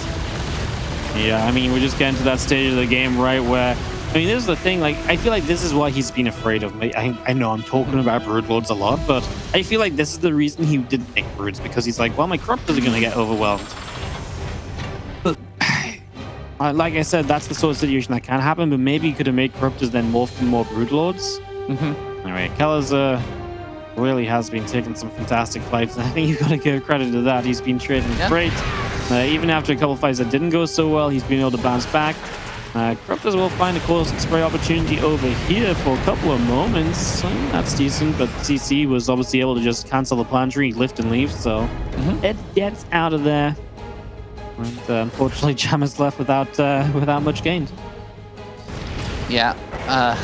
Yeah, I mean, we're just getting to that stage of the game, right, where, I mean, this is the thing, like, I feel like this is why he's been afraid of me. I know I'm talking about Broodlords a lot, but I feel like this is the reason he didn't make Broods, because he's like, well, my corruptors are going to get overwhelmed. But, like I said, that's the sort of situation that can happen, but maybe he could have made corruptors then morphed into more Broodlords. Anyway, Kelazhur really has been taking some fantastic fights, and I think you've got to give credit to that. He's been trading great. Even after a couple of fights that didn't go so well, he's been able to bounce back. Corruptors will find a close spray opportunity over here for a couple of moments. That's decent, but CC was obviously able to just cancel the planetary, lift and leave, so it gets out of there. And unfortunately, Cham is left without much gained. Yeah,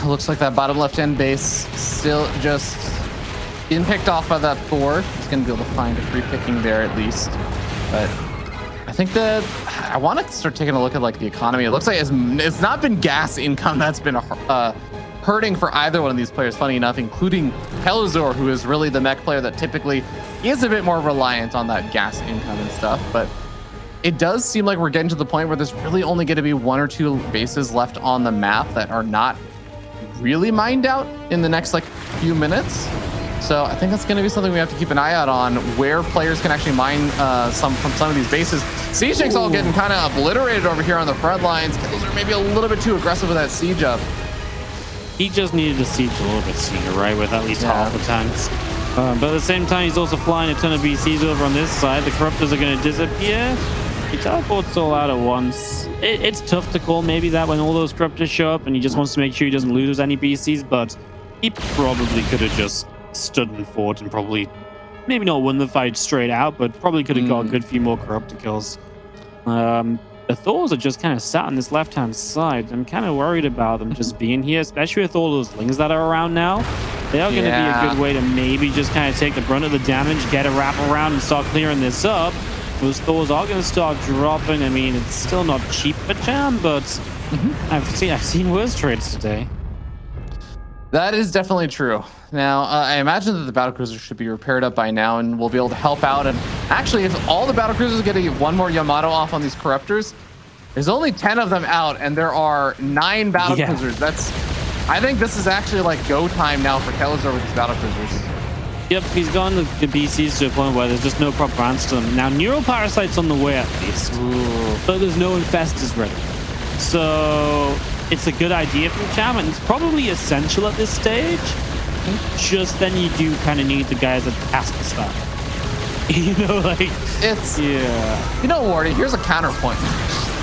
looks like that bottom left-hand base still just being picked off by that Thor. He's going to be able to find a free picking there at least, but I think that I want to start taking a look at like the economy. It looks like it's not been gas income that's been hurting for either one of these players, funny enough, including Kelazhur, who is really the mech player that typically is a bit more reliant on that gas income and stuff. But it does seem like we're getting to the point where there's really only going to be 1 or 2 bases left on the map that are not really mined out in the next like few minutes. So I think that's going to be something we have to keep an eye out on, where players can actually mine some of these bases. Siege's all getting kind of obliterated over here on the front lines. Kelazhur maybe a little bit too aggressive with that siege up. He just needed to siege a little bit sooner, right, with at least half the tanks. But at the same time, he's also flying a ton of BCs over on this side. The corruptors are going to disappear. He teleports all out at once. It's tough to call maybe that when all those corruptors show up and he just wants to make sure he doesn't lose any BCs, but he probably could have just stood and fought and probably maybe not won the fight straight out, but probably could have got a good few more corruptor kills. The Thors are just kind of sat on this left-hand side. I'm kind of worried about them just being here, especially with all those lings that are around now. They are going to be a good way to maybe just kind of take the brunt of the damage, get a wrap around and start clearing this up. Those Thors are going to start dropping. I mean, it's still not cheap for Cham, but I've seen worse trades today. That is definitely true. Now, I imagine that the battlecruisers should be repaired up by now, and we'll be able to help out. And actually, if all the battlecruisers get one more Yamato off on these corruptors, there's only 10 of them out, and there are 9 battlecruisers. I think this is actually like go time now for Kelazhur with these battlecruisers. Yep, he's gone the BCs to a point where there's just no proper answer to them. Now, Neural Parasite's on the way at least, but there's no Infestors ready. So it's a good idea from Cham, and it's probably essential at this stage. Just then you do kind of need the guys that has to start. You know, like it's You know, Wardy, here's a counterpoint.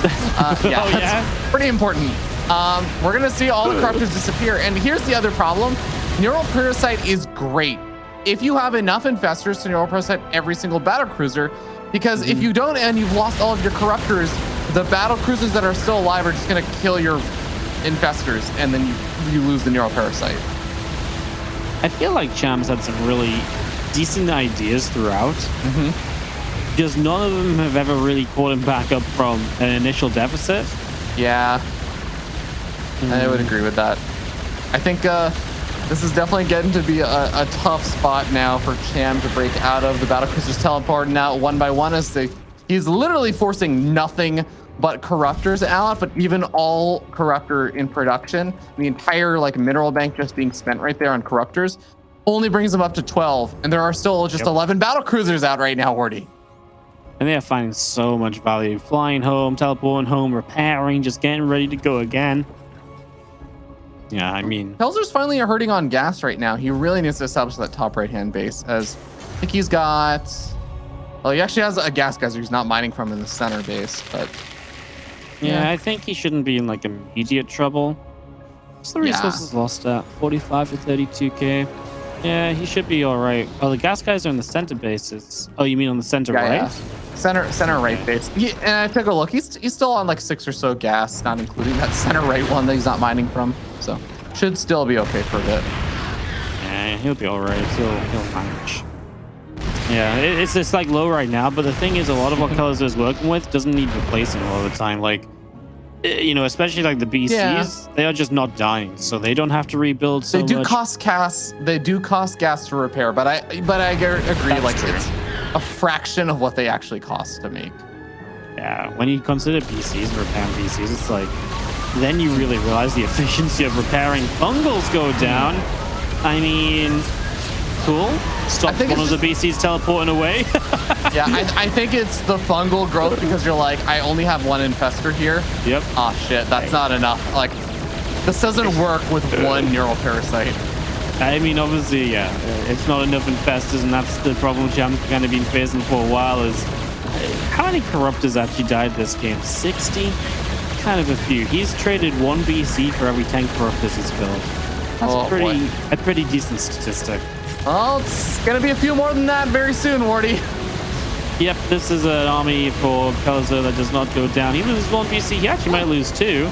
That's pretty important. We're gonna see all the corruptors disappear, and here's the other problem. Neural Parasite is great if you have enough infestors to Neural Parasite every single battle cruiser, because if you don't and you've lost all of your corruptors, the battle cruisers that are still alive are just gonna kill your infestors, and then you lose the Neural Parasite. I feel like Cham's had some really decent ideas throughout. Because none of them have ever really caught him back up from an initial deficit. Yeah, I would agree with that. I think this is definitely getting to be a tough spot now for Cham to break out of. The battlecruisers teleporting out one by one as he's literally forcing nothing but corruptors out, but even all corruptor in production, the entire like mineral bank just being spent right there on corruptors, only brings them up to 12, and there are still just 11 battlecruisers out right now, Wardy. And they are finding so much value. Flying home, teleporting home, repairing, just getting ready to go again. Yeah, I mean, Kelazhur's finally hurting on gas right now. He really needs to establish that top right-hand base, as I think he's got... Well, he actually has a gas geyser he's not mining from in the center base, but... Yeah, I think he shouldn't be in like immediate trouble. What's the resources lost at? 45 to 32k. Yeah, he should be all right. Oh, the gas guys are in the center bases. Oh, you mean on the center right? Yeah. Center right base. And I took a look. He's still on like 6 or so gas, not including that center right one that he's not mining from. So should still be okay for a bit. Yeah, he'll be all right. He'll manage. Yeah, it's just like low right now. But the thing is, a lot of what Kelazhur is working with doesn't need replacing all the time. Like you know, especially like the BCs, they are just not dying, so they don't have to rebuild so They do much. cost gas. They do cost gas to repair, but I agree. That's Like true. it's a fraction of what they actually cost to make. Yeah, when you consider BCs and repairing BCs, it's like, then you really realize the efficiency of repairing fungals go down. I mean, cool. Stop one of the BCs teleporting away. Yeah, I think it's the fungal growth because you're like, I only have one infestor here. Yep. Oh shit, that's not enough. Like, this doesn't work with one neural parasite. I mean, obviously, yeah, it's not enough infestors, and that's the problem Cham's kind of been facing for a while. Is how many corruptors actually died this game? 60? Kind of a few. He's traded 1 BC for every 10 corruptors he's killed. That's a pretty decent statistic. Oh, it's gonna be a few more than that very soon, Wardy. Yep, this is an army for Kelazhur that does not go down. He loses 1 BC. He actually might lose 2.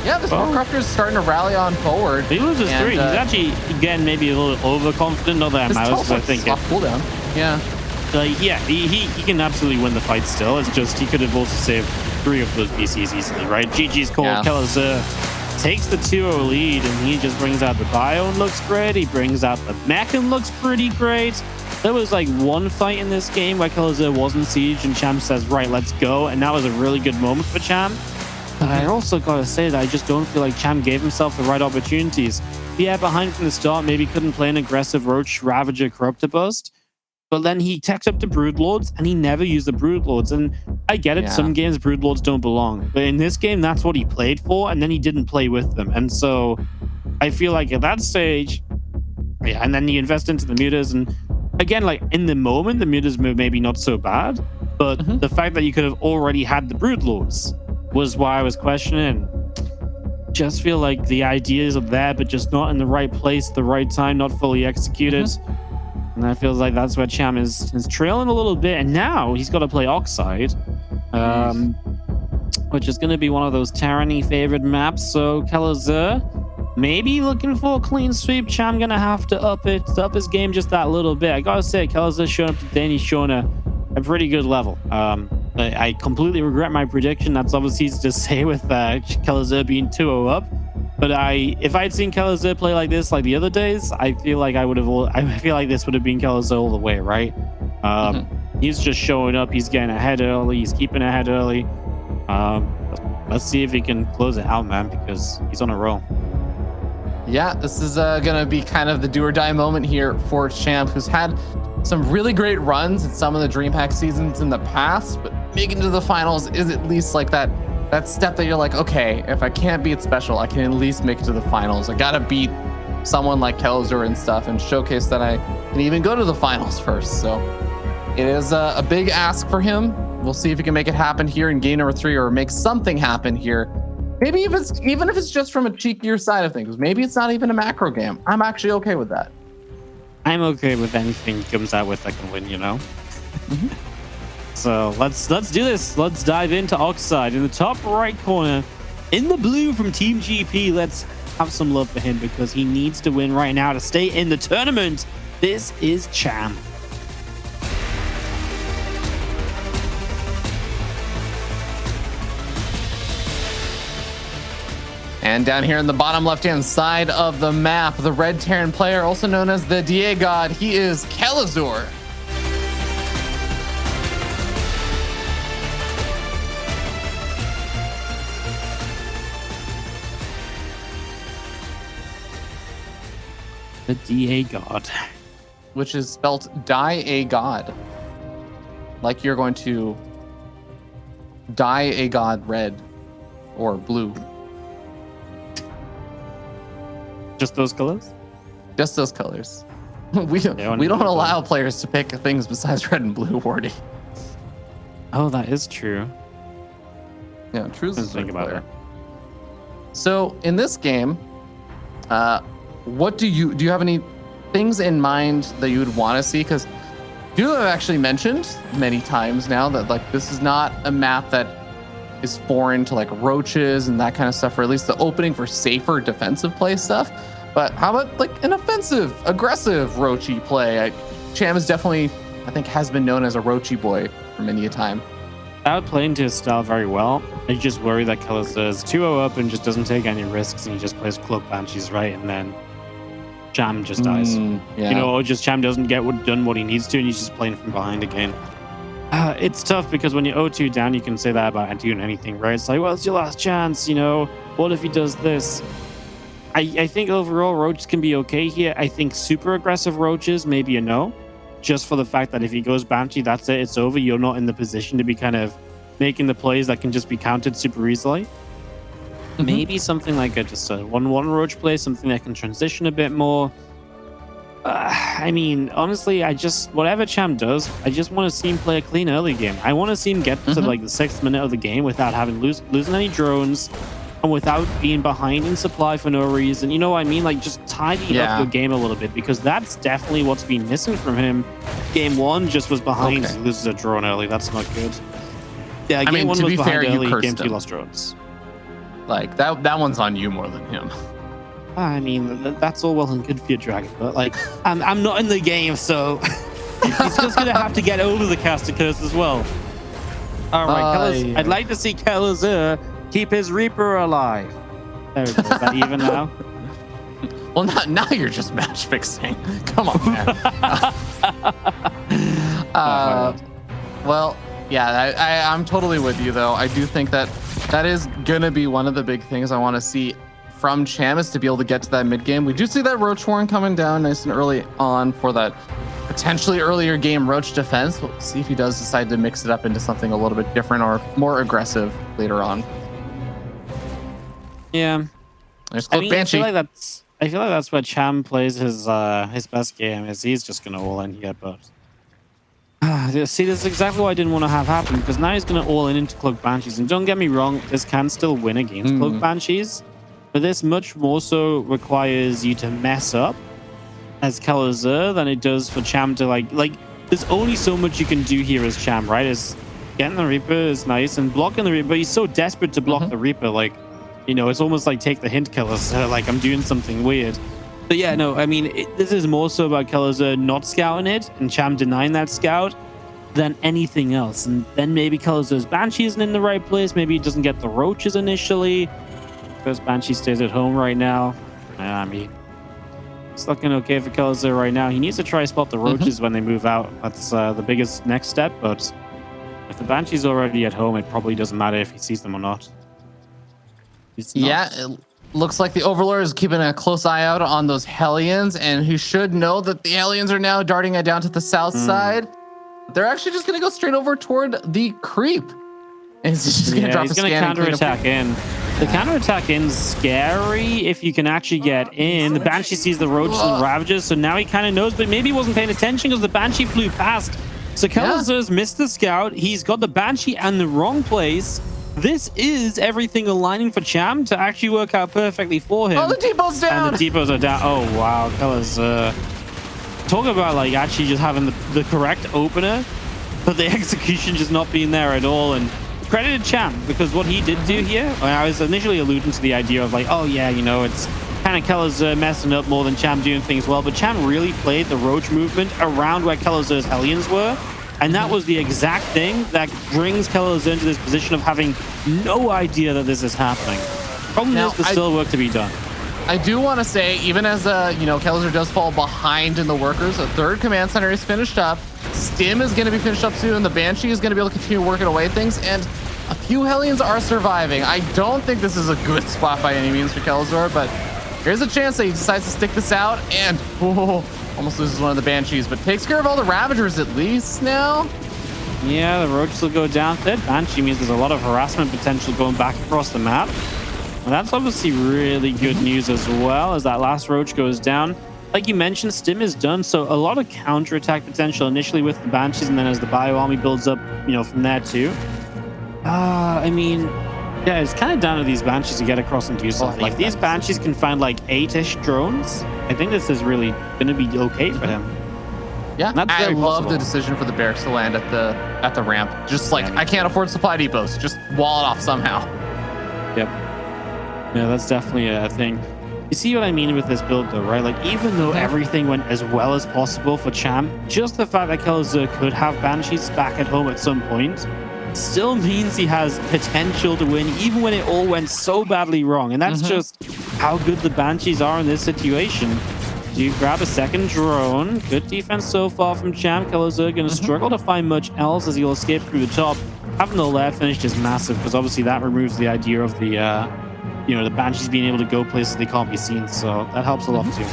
Yeah, this more corruptor is starting to rally on forward. He loses 3. He's actually, again, maybe a little overconfident. Not that it matters, because I think off cooldown. Yeah. Like, yeah, he can absolutely win the fight still. It's just he could have also saved 3 of those BCs easily, right? GG's called. Yeah. Kelazhur takes the 2-0 lead, and he just brings out the Bione, looks great. He brings out the Mechan, looks pretty great. There was like one fight in this game where Kelazhur wasn't siege, and Cham says, right, let's go. And that was a really good moment for Cham. But I also got to say that I just don't feel like Cham gave himself the right opportunities. Yeah, behind from the start, maybe couldn't play an aggressive Roach Ravager Corruptor Burst. But then he teched up to Broodlords, and he never used the Broodlords. And I get it, some games Broodlords don't belong. But in this game, that's what he played for, and then he didn't play with them. And so I feel like at that stage, yeah, and then you invest into the mutas, and again, like in the moment, the mutas move maybe not so bad. But the fact that you could have already had the Broodlords was why I was questioning. Just feel like the ideas are there, but just not in the right place, the right time, not fully executed. And that feels like that's where Cham is trailing a little bit. And now he's got to play Oxide, which is going to be one of those Tyranny favored maps. So Kelazhur maybe looking for a clean sweep. Cham going to have to up his game just that little bit. I got to say, Kelazhur showing up today, and he's showing a pretty good level. I completely regret my prediction. That's obviously easy to say with Kelazhur being 2-0 up. But if I'd seen Kelazhur play like this like the other days, I feel like I feel like this would have been Kelazhur all the way, right? He's just showing up. He's getting ahead early. He's keeping ahead early. Let's see if he can close it out, man, because he's on a roll. Yeah, this is gonna be kind of the do or die moment here for Cham, who's had some really great runs in some of the DreamHack seasons in the past, but making it to the finals is at least like that step that you're like, okay, if I can't beat Special, I can at least make it to the finals. I gotta beat someone like Kelazhur and stuff and showcase that I can even go to the finals first. So it is a big ask for him. We'll see if he can make it happen here in game number 3, or make something happen here. Maybe even if it's just from a cheekier side of things. Maybe it's not even a macro game. I'm actually okay with that. I'm okay with anything he comes out with that can win, you know? So let's do this. Let's dive into Oxide in the top right corner. In the blue from Team GP, let's have some love for him because he needs to win right now to stay in the tournament. This is Cham. And down here in the bottom left-hand side of the map, the red Terran player, also known as the DA God, he is Kelazhur. The DA God. Which is spelled Die a God. Like you're going to dye a god red or blue. Just those colors? Just those colors. we don't allow players to pick things besides red and blue, Wardy. Oh, that is true. Yeah, true. Think about it. So in this game, what do you have any things in mind that you would want to see? Because you have actually mentioned many times now that like this is not a map that is foreign to like roaches and that kind of stuff, or at least the opening for safer defensive play stuff. But how about like an offensive, aggressive roachy play? Cham is definitely, I think, has been known as a roachy boy for many a time. That would play into his style very well. I just worry that Kelazhur is 2-0 up and just doesn't take any risks, and he just plays Cloak Banshees right, and then Cham just dies. Yeah. You know, or just Cham doesn't get done what he needs to, and he's just playing from behind again. It's tough because when you're 0-2 down, you can say that about doing anything, right? It's like, well, it's your last chance, you know? What if he does this? I think overall, Roaches can be okay here. I think super aggressive Roaches, maybe a no. Just for the fact that if he goes Banshee, that's it. It's over. You're not in the position to be kind of making the plays that can just be counted super easily. Maybe something like just a 1-1 Roach play, something that can transition a bit more. I mean, honestly, whatever Cham does, I just want to see him play a clean early game. I want to see him get to like the 6th minute of the game without having losing any drones and without being behind in supply for no reason. You know what I mean? Like, just tidy up your game a little bit, because that's definitely what's been missing from him. Game 1 just was behind. He loses a drone early. That's not good. Yeah, game 1 was behind early. Game 2 lost drones. Like, that one's on you more than him. I mean, that's all well and good for your dragon, but like, I'm not in the game, so he's just gonna have to get over the caster curse as well. All right, I'd like to see Kelazhur keep his Reaper alive. There we go. Is that even now? Well, now you're just match fixing. Come on, man. Well, yeah, I'm totally with you though. I do think that is gonna be one of the big things I want to see from Cham, is to be able to get to that mid game. We do see that Roach Warren coming down nice and early on for that potentially earlier game Roach defense. We'll see if he does decide to mix it up into something a little bit different or more aggressive later on. Yeah, there's Cloak Banshee. I feel like that's where Cham plays his best game. Is he's just gonna all in here, but see, this is exactly what I didn't want to have happen, because now he's gonna all in into Cloak Banshees. And don't get me wrong, this can still win against Cloak Banshees. But this much more so requires you to mess up as Kelazhur than it does for Cham to like there's only so much you can do here as Cham, right? Is getting the Reaper is nice and blocking the Reaper, but he's so desperate to block the Reaper, like, you know, it's almost like take the hint, Kelazhur, like I'm doing something weird. But yeah, no, I mean, this is more so about Kelazhur not scouting it and Cham denying that scout than anything else. And then maybe Kelazhur's Banshee isn't in the right place, maybe he doesn't get the Roaches initially. Because Banshee stays at home right now. I mean, it's looking okay for Kelazhur right now. He needs to try to spot the Roaches when they move out. That's the biggest next step. But if the Banshee's already at home, it probably doesn't matter if he sees them or not. Yeah, it looks like the Overlord is keeping a close eye out on those Hellions, and he should know that the Hellions are now darting down to the south side. They're actually just going to go straight over toward the creep. And he's just going to drop a scan. He's going to counterattack in. The counterattack in's scary if you can actually get in. The Banshee sees the Roaches and Ravagers, so now he kind of knows, but maybe he wasn't paying attention because the Banshee flew past. So Kelazhur's missed the scout. He's got the Banshee in the wrong place. This is everything aligning for Cham to actually work out perfectly for him. Oh, the depot's down. And the depots are down. Oh, wow. Kelazhur. Talk about like actually just having the correct opener, but the execution just not being there at all. And credit to Cham, because what he did do here, I was initially alluding to the idea of like, oh yeah, you know, it's kind of Kelazhur messing up more than Cham doing things well, but Cham really played the Roach movement around where Kelazhur's Hellions were, and that was the exact thing that brings Kelazhur into this position of having no idea that this is happening. Problem is, there's still work to be done. I do want to say, even as you know, Kelazhur does fall behind in the workers, a third command center is finished up. Stim is going to be finished up soon. The Banshee is going to be able to continue working away at things, and a few Hellions are surviving. I don't think this is a good spot by any means for Kelazhur, but here's a chance that he decides to stick this out, and almost loses one of the Banshees, but takes care of all the Ravagers at least now. Yeah, the Roaches will go down. Third Banshee means there's a lot of harassment potential going back across the map. And that's obviously really good news as well, as that last Roach goes down. Like you mentioned, Stim is done, so a lot of counterattack potential initially with the Banshees, and then as the Bio Army builds up, you know, from there too. I mean, yeah, it's kind of down to these Banshees to get across and do something. If these Banshees can find like 8-ish drones, I think this is really going to be okay for him. Yeah, I love the decision for the barracks to land at the ramp. Just like, I can't afford supply depots. Just wall it off somehow. Yep. Yeah, that's definitely a thing. You see what I mean with this build though, right? Like, even though everything went as well as possible for Cham, just the fact that Kelazhur could have Banshees back at home at some point still means he has potential to win, even when it all went so badly wrong. And that's just how good the Banshees are in this situation. You grab a second drone. Good defense so far from Cham. Kelazhur going to struggle to find much else as he'll escape through the top. Having the lair finished is massive because obviously that removes the idea of the, the Banshees being able to go places they can't be seen. So that helps a lot too.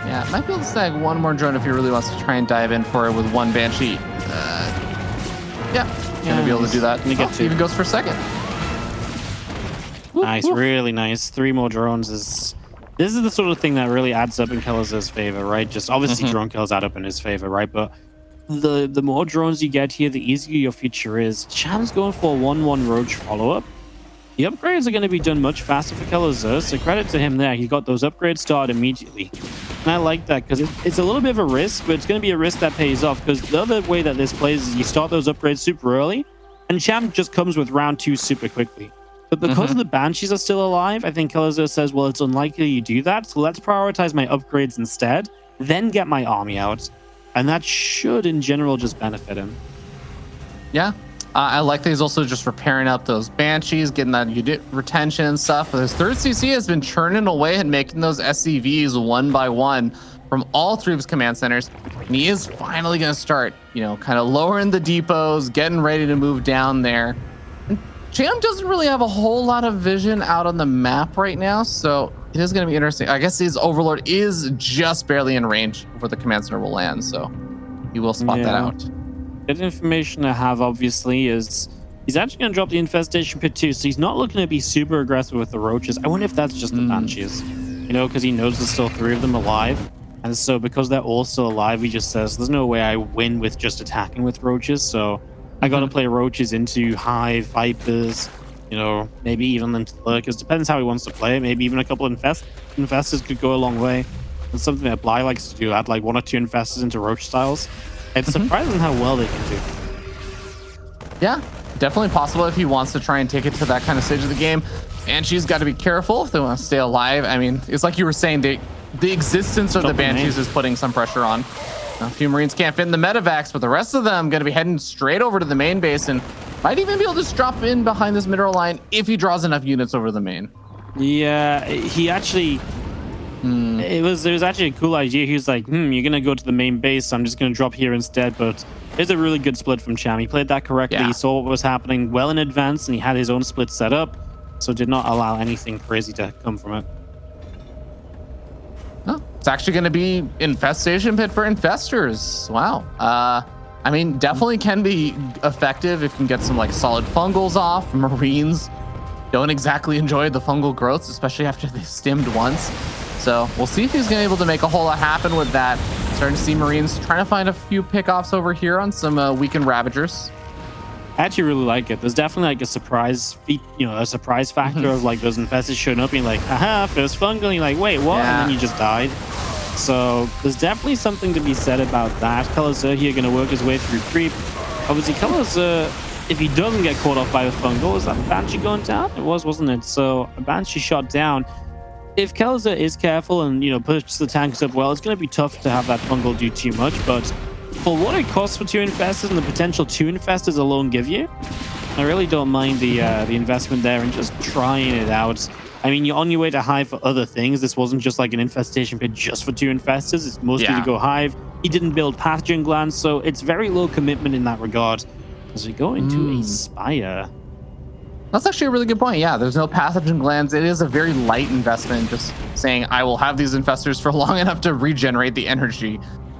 Yeah, might be able to snag one more drone if he really wants to try and dive in for it with one Banshee. Gonna be able to do that. Even goes for second. Nice, really nice. 3 more drones is... This is the sort of thing that really adds up in Kelazhur's favor, right? Just obviously drone kills add up in his favor, right? But the more drones you get here, the easier your future is. Cham's going for a 1-1 Roach follow-up. The upgrades are going to be done much faster for Kelazhur, so credit to him there. He got those upgrades started immediately. And I like that because it's a little bit of a risk, but it's going to be a risk that pays off because the other way that this plays is you start those upgrades super early, and Cham just comes with round 2 super quickly. But because the Banshees are still alive, I think Kelazhur says, well, it's unlikely you do that, so let's prioritize my upgrades instead, then get my army out. And that should, in general, just benefit him. Yeah. I like that he's also just repairing up those Banshees, getting that unit retention and stuff. But his third CC has been churning away and making those SCVs one by one from all 3 of his command centers. And he is finally going to start, kind of lowering the depots, getting ready to move down there. Cham doesn't really have a whole lot of vision out on the map right now, so it is going to be interesting. I guess his Overlord is just barely in range where the command center will land, so he will spot that out. Good information to have, obviously, is he's actually going to drop the Infestation Pit too, so he's not looking to be super aggressive with the Roaches. I wonder if that's just the Banshees, because he knows there's still 3 of them alive. And so because they're all still alive, he just says, there's no way I win with just attacking with Roaches, so... I got to play Roaches into Hive, Vipers, maybe even into Lurkers. Depends how he wants to play. Maybe even a couple of Infestors could go a long way. It's something that Bly likes to do. Add like 1 or 2 Infestors into Roach styles. It's surprising how well they can do. Yeah, definitely possible if he wants to try and take it to that kind of stage of the game. And she's got to be careful if they want to stay alive. I mean, it's like you were saying, the existence of the Banshees is putting some pressure on. A few Marines can't fit in the medevacs, but the rest of them going to be heading straight over to the main base and might even be able to just drop in behind this mineral line if he draws enough units over the main. Yeah, he actually... It was actually a cool idea. He was like, you're going to go to the main base, so I'm just going to drop here instead. But it's a really good split from Cham. He played that correctly. He saw what was happening well in advance, and he had his own split set up, so did not allow anything crazy to come from it. It's actually going to be Infestation Pit for Infestors. Wow. I mean, definitely can be effective if you can get some like solid fungals off. Marines don't exactly enjoy the fungal growths, especially after they've stimmed once. So we'll see if he's going to be able to make a whole lot happen with that. Starting to see Marines trying to find a few pickoffs over here on some weakened Ravagers. I actually really like it. There's definitely like a surprise feat, a surprise factor of like those Infestors showing up and like, haha, first fungal, and you're like, wait, what? And then you just died. So there's definitely something to be said about that. Kelazhur here going to work his way through creep. Obviously, Kelazhur, if he doesn't get caught off by the fungal, is that Banshee going down? It was, wasn't it? So a Banshee shot down. If Kelazhur is careful and, pushes the tanks up well, it's going to be tough to have that fungal do too much, but for what it costs for 2 Infestors and the potential 2 Infestors alone give you, I really don't mind the investment there and just trying it out. I mean, you're on your way to Hive for other things. This wasn't just like an Infestation Pit just for 2 Infestors. It's mostly to go Hive. He didn't build Pathogen Glands, so it's very low commitment in that regard. As we go into a Spire. That's actually a really good point. Yeah, there's no Pathogen Glands. It is a very light investment, just saying I will have these Infestors for long enough to regenerate the energy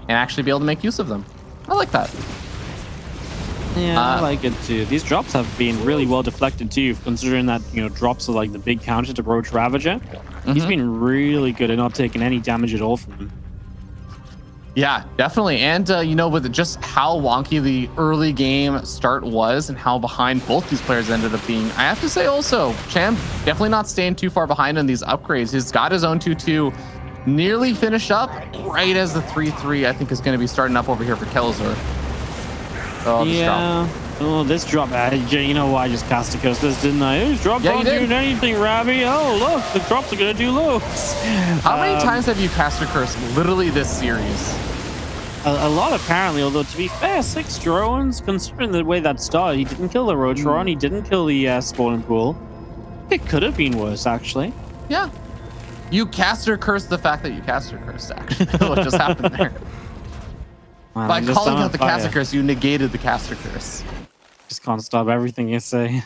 and actually be able to make use of them. I like that. Yeah, I like it too. These drops have been really well deflected too, considering that, drops are like the big counter to Roach Ravager. He's been really good at not taking any damage at all from him. Yeah, definitely. And, with just how wonky the early game start was and how behind both these players ended up being, I have to say also, Cham definitely not staying too far behind on these upgrades. He's got his own 2-2 nearly finished up right as the 3-3, I think, is going to be starting up over here for Kelazhur. Oh, Oh, this drop. You know why I just cast a curse this, didn't I? These drops aren't doing anything, Robbie. Oh, look, the drops are going to do loads. How many times have you cast a curse literally this series? a lot apparently, although to be fair, 6 drones, considering the way that started, he didn't kill the Rotron, he didn't kill the spawning pool. It could have been worse, actually. Yeah. You caster cursed the fact that you caster cursed, actually. What just happened there? Man, By I'm just calling on out the fire. caster curse, you negated the caster curse. Just can't stop everything you say.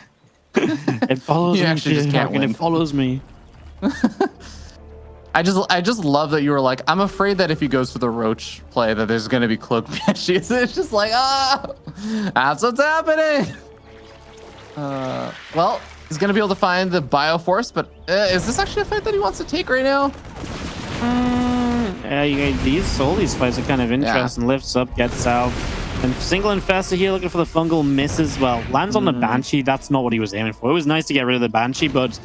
It follows You me, actually just can't DreamHack, and win. it follows me. I just love that you were like, I'm afraid that if he goes for the Roach play, that there's gonna be cloak banshees. It's just like, that's what's happening. Well, he's gonna be able to find the Bioforce, but is this actually a fight that he wants to take right now? Yeah, all these fights are kind of interesting. Lifts up, gets out. And single infestor here looking for the fungal, misses. Well, lands on the Banshee. That's not what he was aiming for. It was nice to get rid of the Banshee, but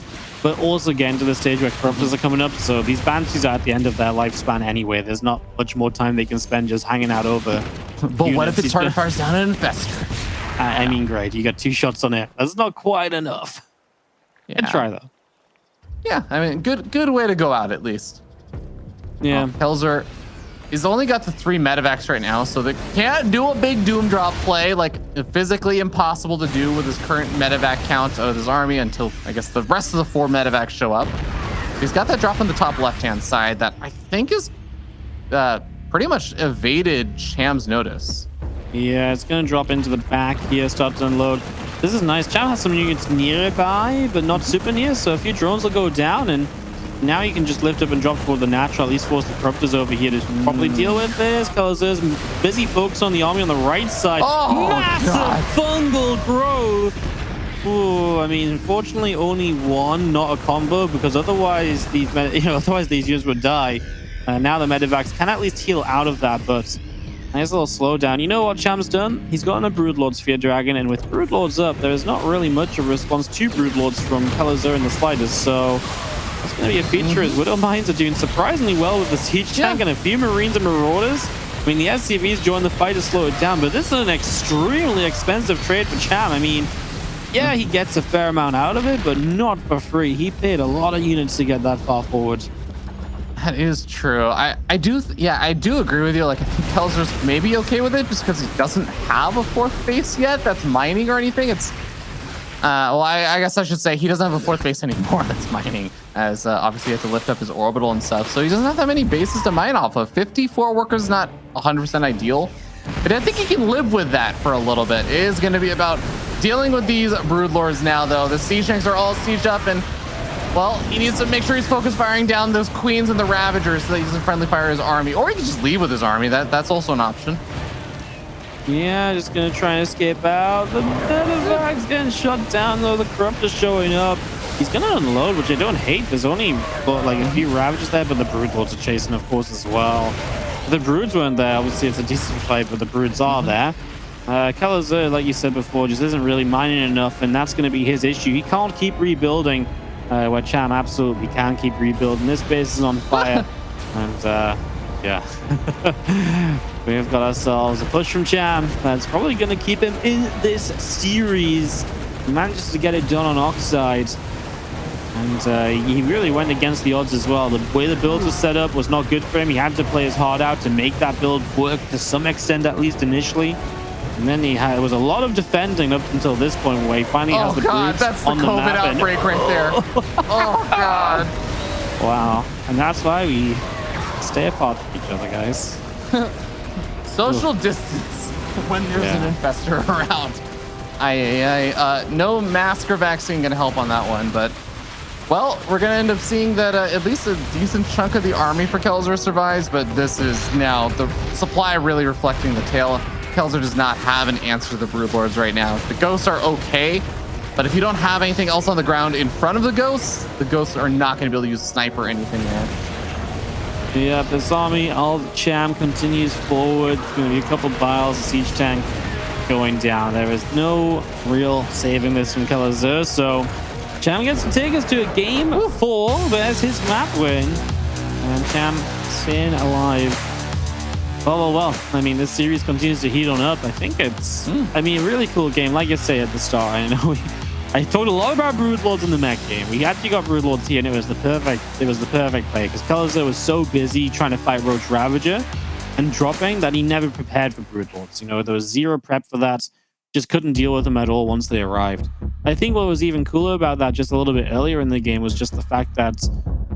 also getting to the stage where Corruptors are coming up. So these Banshees are at the end of their lifespan anyway. There's not much more time they can spend just hanging out over. But what if it target fires down an infestor? I mean, great. You got 2 shots on it. That's not quite enough. Yeah. Good try, though. Yeah, I mean, good way to go out, at least. Yeah. Kelazhur, he's only got the 3 medevacs right now, so they can't do a big doom drop play, like physically impossible to do with his current medevac count of his army until I guess the rest of the 4 medevacs show up. He's got that drop on the top left-hand side that I think is pretty much evaded Cham's notice. Yeah, it's going to drop into the back here, start to unload. This is nice. Cham has some units nearby, but not super near, so a few drones will go down, and now you can just lift up and drop toward the natural, at least force the Corruptors over here to probably deal with this. Kelazhur's busy focused on the army on the right side. Oh, massive God. fungal growth. Ooh, I mean, unfortunately, only 1, not a combo, because otherwise these units would die. Now the medevacs can at least heal out of that, but nice little slowdown. You know what Cham's done? He's gotten a Broodlord Sphere Dragon, and with Broodlords up, there is not really much of a response to Broodlords from Kelazhur in the slightest, so it's going to be a feature as Widow Mines are doing surprisingly well with the Siege Tank and a few Marines and Marauders. I mean, the SCVs joined the fight to slow it down, but this is an extremely expensive trade for Cham. I mean, yeah, he gets a fair amount out of it, but not for free. He paid a lot of units to get that far forward. That is true. I do agree with you. Like, I think Kelazhur's maybe okay with it just because he doesn't have a 4th base yet that's mining or anything. It's well, I guess I should say he doesn't have a 4th base anymore that's mining, as obviously he had to lift up his orbital and stuff. So he doesn't have that many bases to mine off of. 54 workers is not 100% ideal, but I think he can live with that for a little bit. It is going to be about dealing with these Broodlords now, though. The Siege Tanks are all sieged up, and well, he needs to make sure he's focused firing down those Queens and the Ravagers so that he doesn't friendly fire his army. Or he can just leave with his army. That's also an option. Yeah, just gonna try and escape out. The medevac's getting shut down though. The Corruptor's showing up. He's gonna unload, which I don't hate. There's only like a few Ravagers there, but the Broodlords are chasing, of course, as well. If the Broods weren't there, obviously it's a decent fight, but the Broods are there. Kelazhur, like you said before, just isn't really mining enough, and that's gonna be his issue. He can't keep rebuilding, where Cham absolutely can keep rebuilding. This base is on fire, and yeah. We've got ourselves a push from Cham that's probably going to keep him in this series. He manages to get it done on Oxide, and he really went against the odds as well. The way the build was set up was not good for him. He had to play his heart out to make that build work to some extent, at least initially. And then it was a lot of defending up until this point where he finally has the brutes that's the on the COVID map. outbreak right there. Oh, God. Wow. And that's why we stay apart from each other, guys. Social distance when there's an infestor around. No mask or vaccine gonna help on that one, but well, we're gonna end up seeing that at least a decent chunk of the army for Kelazhur survives, but this is now the supply really reflecting the tail. Kelazhur does not have an answer to the Broodlords right now. The ghosts are okay, but if you don't have anything else on the ground in front of the ghosts are not gonna be able to use sniper or anything there. Yeah, this army, all Cham continues forward. It's going to be a couple miles of siege tank going down. There is no real saving this from Kelazhur, so Cham gets to take us to a game 4. There's his map win, and Cham staying alive. Well. I mean, this series continues to heat on up. I think it's, I mean, a really cool game. Like I say at the start, I know I talked a lot about Broodlords in the mech game. We actually got Broodlords here, and it was the perfect play because Kelazhur was so busy trying to fight Roach Ravager and dropping that he never prepared for Brood Lords. You know, there was zero prep for that. Just couldn't deal with them at all once they arrived. I think what was even cooler about that just a little bit earlier in the game was just the fact that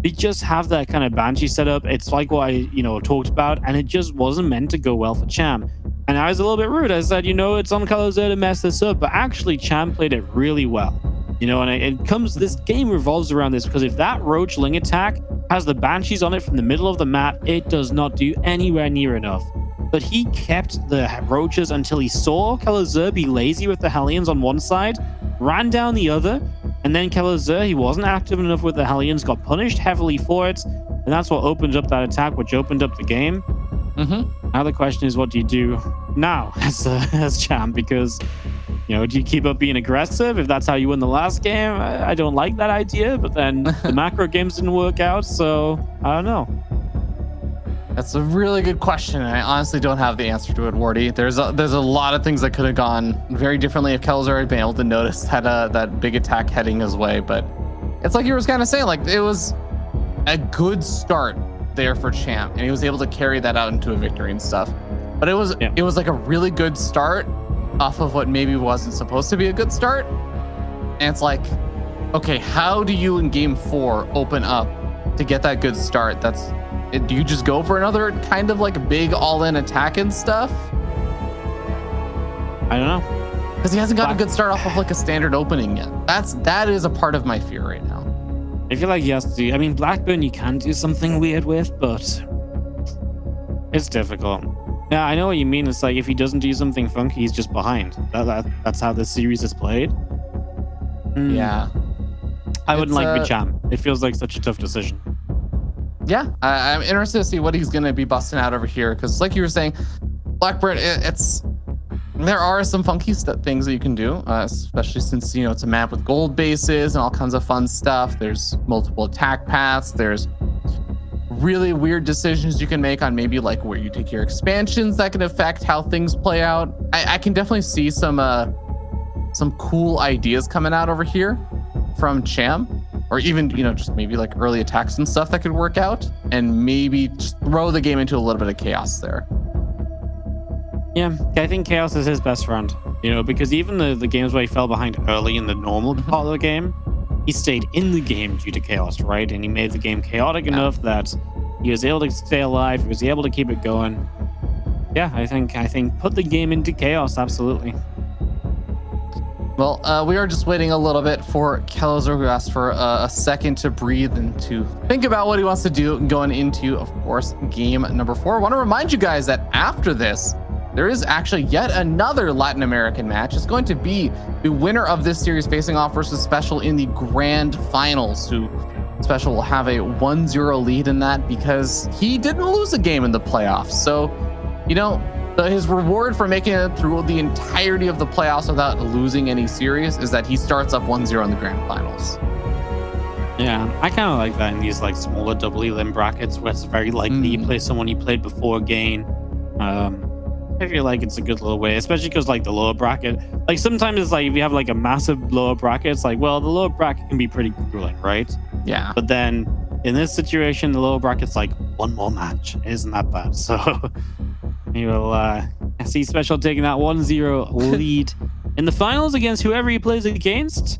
they just have that kind of Banshee setup. It's like what I, talked about, and it just wasn't meant to go well for Cham. And I was a little bit rude. I said, it's on Kelazhur to mess this up, but actually Cham played it really well. This game revolves around this, because if that Roach Ling attack has the Banshees on it from the middle of the map, it does not do anywhere near enough. But he kept the Roaches until he saw Kelazhur be lazy with the Hellions on one side, ran down the other, and then Kelazhur, he wasn't active enough with the Hellions, got punished heavily for it, and that's what opened up that attack, which opened up the game. Now the question is, what do you do now as Cham? Because, do you keep up being aggressive if that's how you win the last game? I don't like that idea, but then the macro games didn't work out, so I don't know. That's a really good question, and I honestly don't have the answer to it, Wardy. There's a lot of things that could have gone very differently if Kelazhur had been able to notice that big attack heading his way. But it's like you were kind of saying, like, it was a good start there for Cham, and he was able to carry that out into a victory and stuff. But it was like a really good start off of what maybe wasn't supposed to be a good start. And it's like, okay, how do you in game 4 open up to get that good start? Do you just go for another kind of like big all-in attack and stuff? I don't know. Because he hasn't got a good start off of like a standard opening yet. That is a part of my fear right now. I feel like he has to. I mean, Blackburn you can do something weird with, but it's difficult. Yeah, I know what you mean. It's like if he doesn't do something funky, he's just behind. That's how this series is played. Yeah. I wouldn't like Cham. It feels like such a tough decision. Yeah, I'm interested to see what he's going to be busting out over here. Because like you were saying, Blackbird, there are some funky things that you can do, especially since, it's a map with gold bases and all kinds of fun stuff. There's multiple attack paths. There's really weird decisions you can make on maybe like where you take your expansions that can affect how things play out. I can definitely see some cool ideas coming out over here from Cham. Or even, just maybe like early attacks and stuff that could work out, and maybe just throw the game into a little bit of chaos there. Yeah, I think chaos is his best friend, because even the games where he fell behind early in the normal part of the game, he stayed in the game due to chaos, right? And he made the game chaotic enough that he was able to stay alive, he was able to keep it going. Yeah, I think put the game into chaos, absolutely. Well, we are just waiting a little bit for Kelazhur, who asked for a second to breathe and to think about what he wants to do going into, of course, game number 4. I want to remind you guys that after this, there is actually yet another Latin American match. It's going to be the winner of this series facing off versus Special in the grand finals, who Special will have a 1-0 lead in that because he didn't lose a game in the playoffs. So, his reward for making it through the entirety of the playoffs without losing any series is that he starts up 1-0 in the grand finals. Yeah, I kind of like that in these like smaller double elim brackets where it's very likely you play someone you played before again. I feel like it's a good little way, especially because like the lower bracket, like sometimes it's like if you have like a massive lower bracket, it's like, well, the lower bracket can be pretty grueling, right? Yeah. But then in this situation, the lower bracket's like one more match. It isn't that bad. So you will see Special taking that 1-0 lead in the finals against whoever he plays against.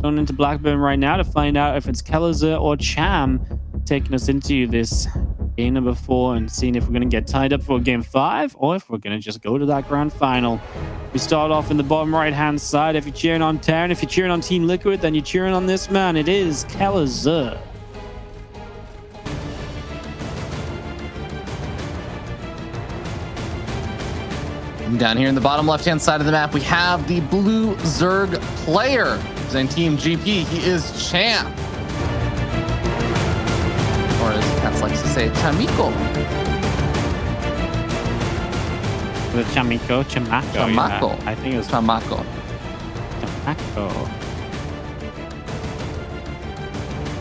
Going into Blackburn right now to find out if it's Kelazhur or Cham taking us into this game number 4 and seeing if we're going to get tied up for game 5 or if we're going to just go to that grand final. We start off in the bottom right hand side. If you're cheering on Terran, if you're cheering on Team Liquid, then you're cheering on this man. It is Kelazhur. Down here in the bottom left-hand side of the map, we have the blue Zerg player. Representing Team GP, he is Cham. Or as cats like to say, Chamico. The Chamico? Chamaco. Chamaco. Yeah. I think it was Chamaco. Chamaco.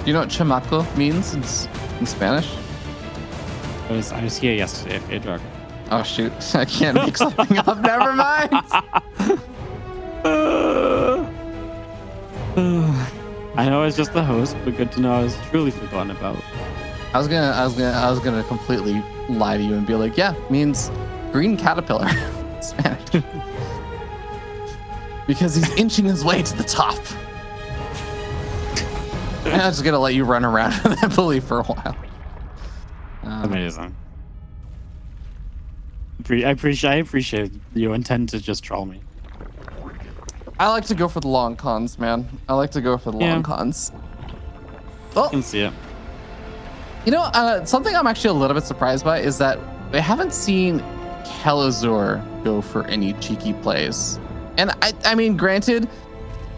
Do you know what Chamaco means in Spanish? I was here yesterday for your drug. Oh shoot, I can't make something up. Never mind. I know I was just the host, but good to know I was truly forgotten about. I was gonna completely lie to you and be like, yeah, means green caterpillar. Spanish. Because he's inching his way to the top. I'm just gonna let you run around with that bully for a while. Amazing. I appreciate your intent to just troll me. I like to go for the long cons, man. I like to go for the long cons. I can see it. You know, something I'm actually a little bit surprised by is that we haven't seen Kelazhur go for any cheeky plays. And I mean, granted,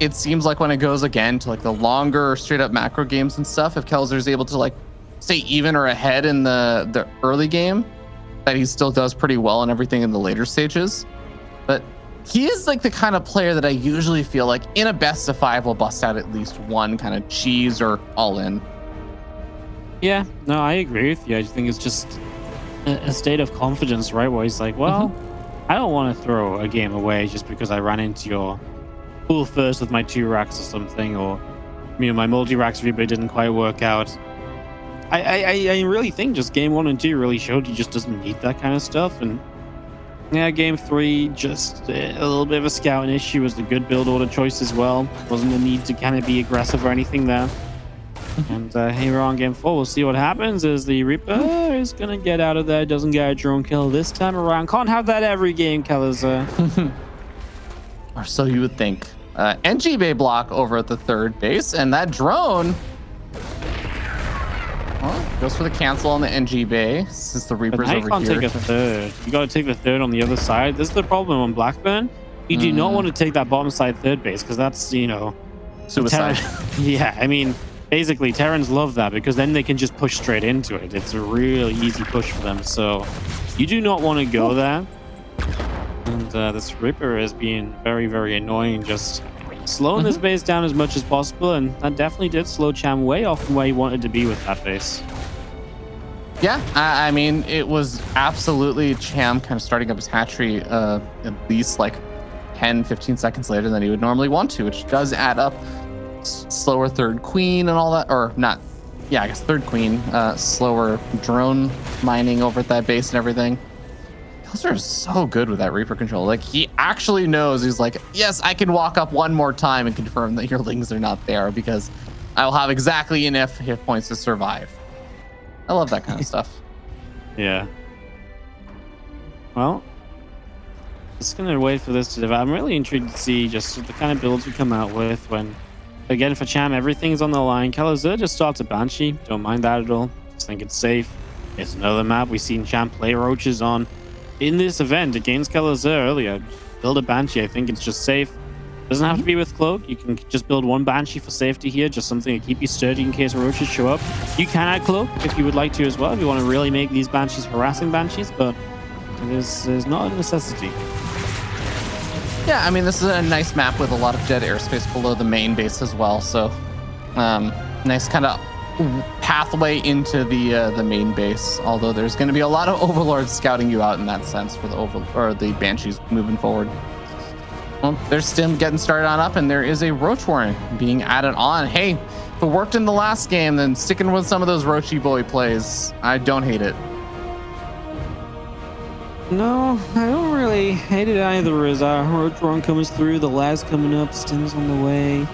it seems like when it goes again to like the longer straight up macro games and stuff, if Kelazhur is able to like stay even or ahead in the early game, that he still does pretty well and everything in the later stages. But he is like the kind of player that I usually feel like in a best of 5 will bust out at least one kind of cheese or all in. Yeah, no, I agree with you. I think it's just a state of confidence, right? Where he's like, well, I don't want to throw a game away just because I ran into your pool first with my 2 racks or something, or my multi-racks rebate didn't quite work out. I really think just game 1 and 2 really showed he just doesn't need that kind of stuff. And yeah, game 3, just a little bit of a scouting issue, was the good build order choice as well. Wasn't a need to kind of be aggressive or anything there. And here we're on game 4. We'll see what happens as the Reaper is going to get out of there. Doesn't get a drone kill this time around. Can't have that every game, Kelazhur. Or so you would think. NG Bay block over at the 3rd base, and that drone goes for the cancel on the NG Bay since the Reaper's over here. You can't take a 3rd. You got to take the 3rd on the other side. This is the problem on Blackburn. You do not want to take that bottom side 3rd base because that's, suicide. Yeah, I mean, basically, Terrans love that because then they can just push straight into it. It's a real easy push for them. So you do not want to go there. And this Reaper is being very, very annoying, just slowing this base down as much as possible. And that definitely did slow Cham way off from where he wanted to be with that base. Yeah, I mean, it was absolutely Cham kind of starting up his hatchery at least like 10, 15 seconds later than he would normally want to, which does add up. Slower 3rd queen and all that, or not, yeah, I guess 3rd queen, slower drone mining over at that base and everything. Kelazhur is so good with that Reaper control. Like, he actually knows, he's like, yes, I can walk up one more time and confirm that your lings are not there because I will have exactly enough hit points to survive. I love that kind of stuff. Yeah. Well, just gonna wait for this to develop. I'm really intrigued to see just the kind of builds we come out with when, again, for Cham, everything's on the line. Kelazhur just starts a Banshee. Don't mind that at all. Just think it's safe. It's another map we've seen Cham play Roaches on in this event against Kelazhur earlier. Build a Banshee. I think it's just safe. Doesn't have to be with Cloak. You can just build 1 Banshee for safety here. Just something to keep you sturdy in case Roaches show up. You can add Cloak if you would like to as well, if you want to really make these Banshees harassing Banshees, but there's not a necessity. Yeah, I mean, this is a nice map with a lot of dead airspace below the main base as well. So, nice kind of pathway into the main base. Although there's going to be a lot of Overlords scouting you out in that sense for the Banshees moving forward. Well, there's Stim getting started on up, and there is a Roach Warren being added on. Hey, if it worked in the last game, then sticking with some of those Roachy boy plays, I don't hate it. No, I don't really hate it either. As our Roach Run comes through, the Laz coming up, Stim's on the way.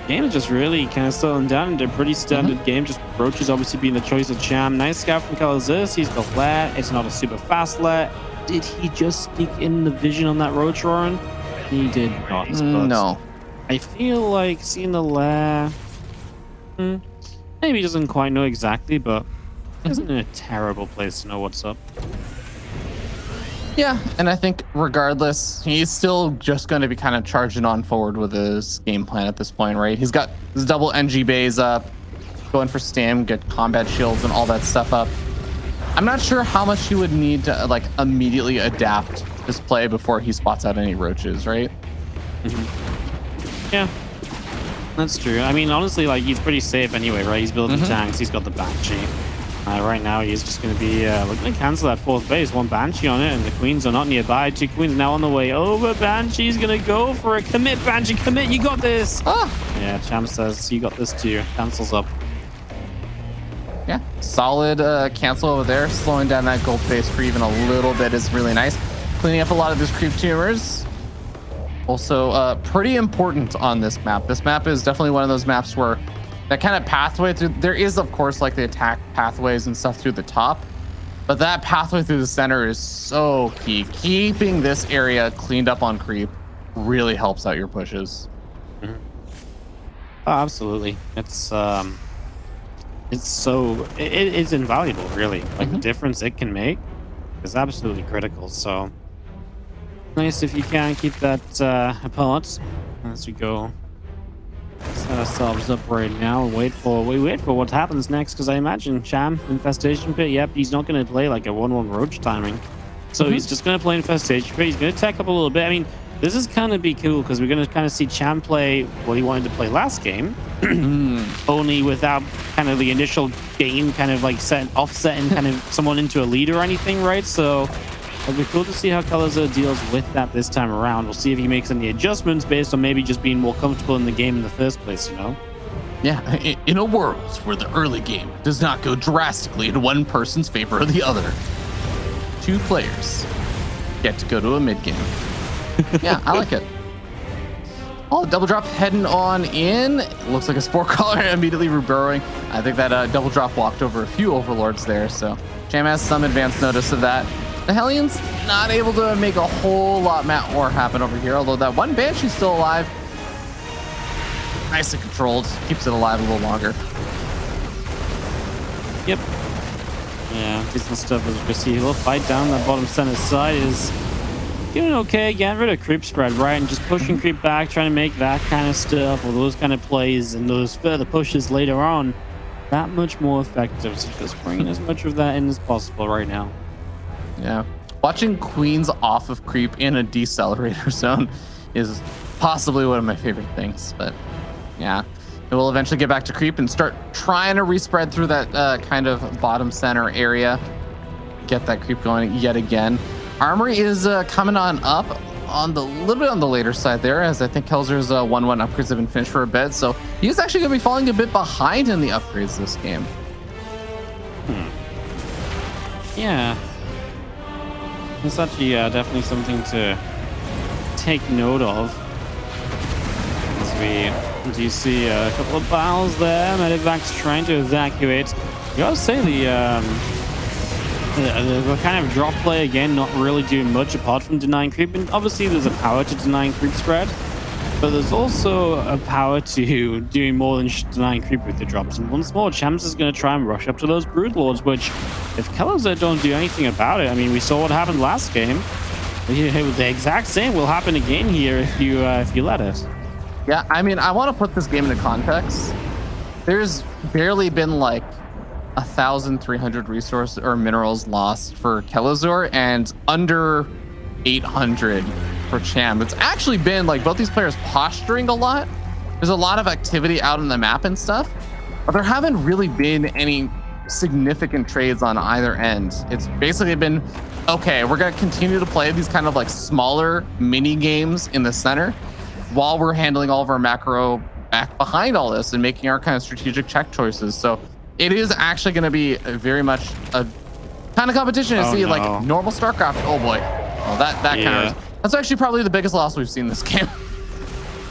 Game is just really kind of settling down into a pretty standard game. Just Roaches obviously being the choice of Cham. Nice scout from Kelazhur. Sees the lat. It's not a super fast lat. Did he just sneak in the vision on that Roach Run? He did not. No. I feel like seeing the lat. Maybe he doesn't quite know exactly, but isn't in a terrible place to know what's up. Yeah, and I think regardless, he's still just going to be kind of charging on forward with his game plan at this point, right? He's got his double NG bays up, going for stam, get combat shields and all that stuff up. I'm not sure how much he would need to like immediately adapt his play before he spots out any Roaches, right? Yeah, that's true. I mean, honestly, like, he's pretty safe anyway, right? He's building tanks. He's got the Banshee. Right now, he's just going to be looking to cancel that 4th base. 1 Banshee on it, and the Queens are not nearby. 2 Queens now on the way over. Banshee's going to go for a commit. Banshee, commit. You got this. Yeah, Cham says you got this too. Cancels up. Yeah, Solid cancel over there. Slowing down that gold base for even a little bit is really nice. Cleaning up a lot of these creep tumors. Also, pretty important on this map. This map is definitely one of those maps where that kind of pathway through, there is, of course, like the attack pathways and stuff through the top, but that pathway through the center is so key. Keeping this area cleaned up on creep really helps out your pushes. Mm-hmm. Oh, absolutely. It's invaluable, really. Like the difference it can make is absolutely critical. So nice if you can keep that apart as we go. Set ourselves up right now and wait for what happens next, because I imagine Cham infestation pit. Yep, he's not going to play like a 1-1 roach timing, so he's just going to play infestation pit. He's going to tech up a little bit. I mean, this is kind of be cool because we're going to kind of see Cham play what he wanted to play last game, only without kind of the initial game kind of like offsetting kind of someone into a lead or anything, right? So it'll be cool to see how Kelazhur deals with that this time around. We'll see if he makes any adjustments based on maybe just being more comfortable in the game in the first place, you know? Yeah, in a world where the early game does not go drastically in one person's favor or the other, 2 players get to go to a mid game. Yeah, I like it. Oh, double drop heading on in. Looks like a spore collar immediately reburrowing. I think that double drop walked over a few overlords there, so Cham has some advance notice of that. The Hellions not able to make a whole lot more happen over here, although that one Banshee's still alive. Nicely controlled. Keeps it alive a little longer. Yep. Yeah, decent stuff as you can see. A little fight down that bottom center side is doing okay. Getting rid of creep spread, right? And just pushing creep back, trying to make that kind of stuff or those kind of plays and those further pushes later on that much more effective. So just bringing as much of that in as possible right now. Yeah, watching queens off of creep in a decelerator zone is possibly one of my favorite things. But yeah, it will eventually get back to creep and start trying to respread through that kind of bottom center area. Get that creep going yet again. Armory is coming on up on the little bit on the later side there, as I think Kelazhur's 1-1 upgrades have been finished for a bit. So he's actually going to be falling a bit behind in the upgrades this game. Yeah. It's actually definitely something to take note of. As we do see a couple of battles there. Medivac's trying to evacuate. You gotta say the kind of drop play again, not really doing much apart from denying creep. And obviously there's a power to denying creep spread, but there's also a power to doing more than just denying creep with the drops. And once more, Cham's is going to try and rush up to those Brood Lords, which, if Kelazhur don't do anything about it, I mean, we saw what happened last game. The exact same will happen again here if you let it. Yeah, I mean, I want to put this game into context. There's barely been like 1,300 resource or minerals lost for Kelazhur and under 800 for Cham. It's actually been like both these players posturing a lot. There's a lot of activity out on the map and stuff, but there haven't really been any significant trades on either end. It's basically been, okay, we're going to continue to play these kind of like smaller mini games in the center while we're handling all of our macro back behind all this and making our kind of strategic check choices. So it is actually going to be very much a kind of competition to see like normal StarCraft. Oh boy. Well, that kind of, that's actually probably the biggest loss we've seen this game.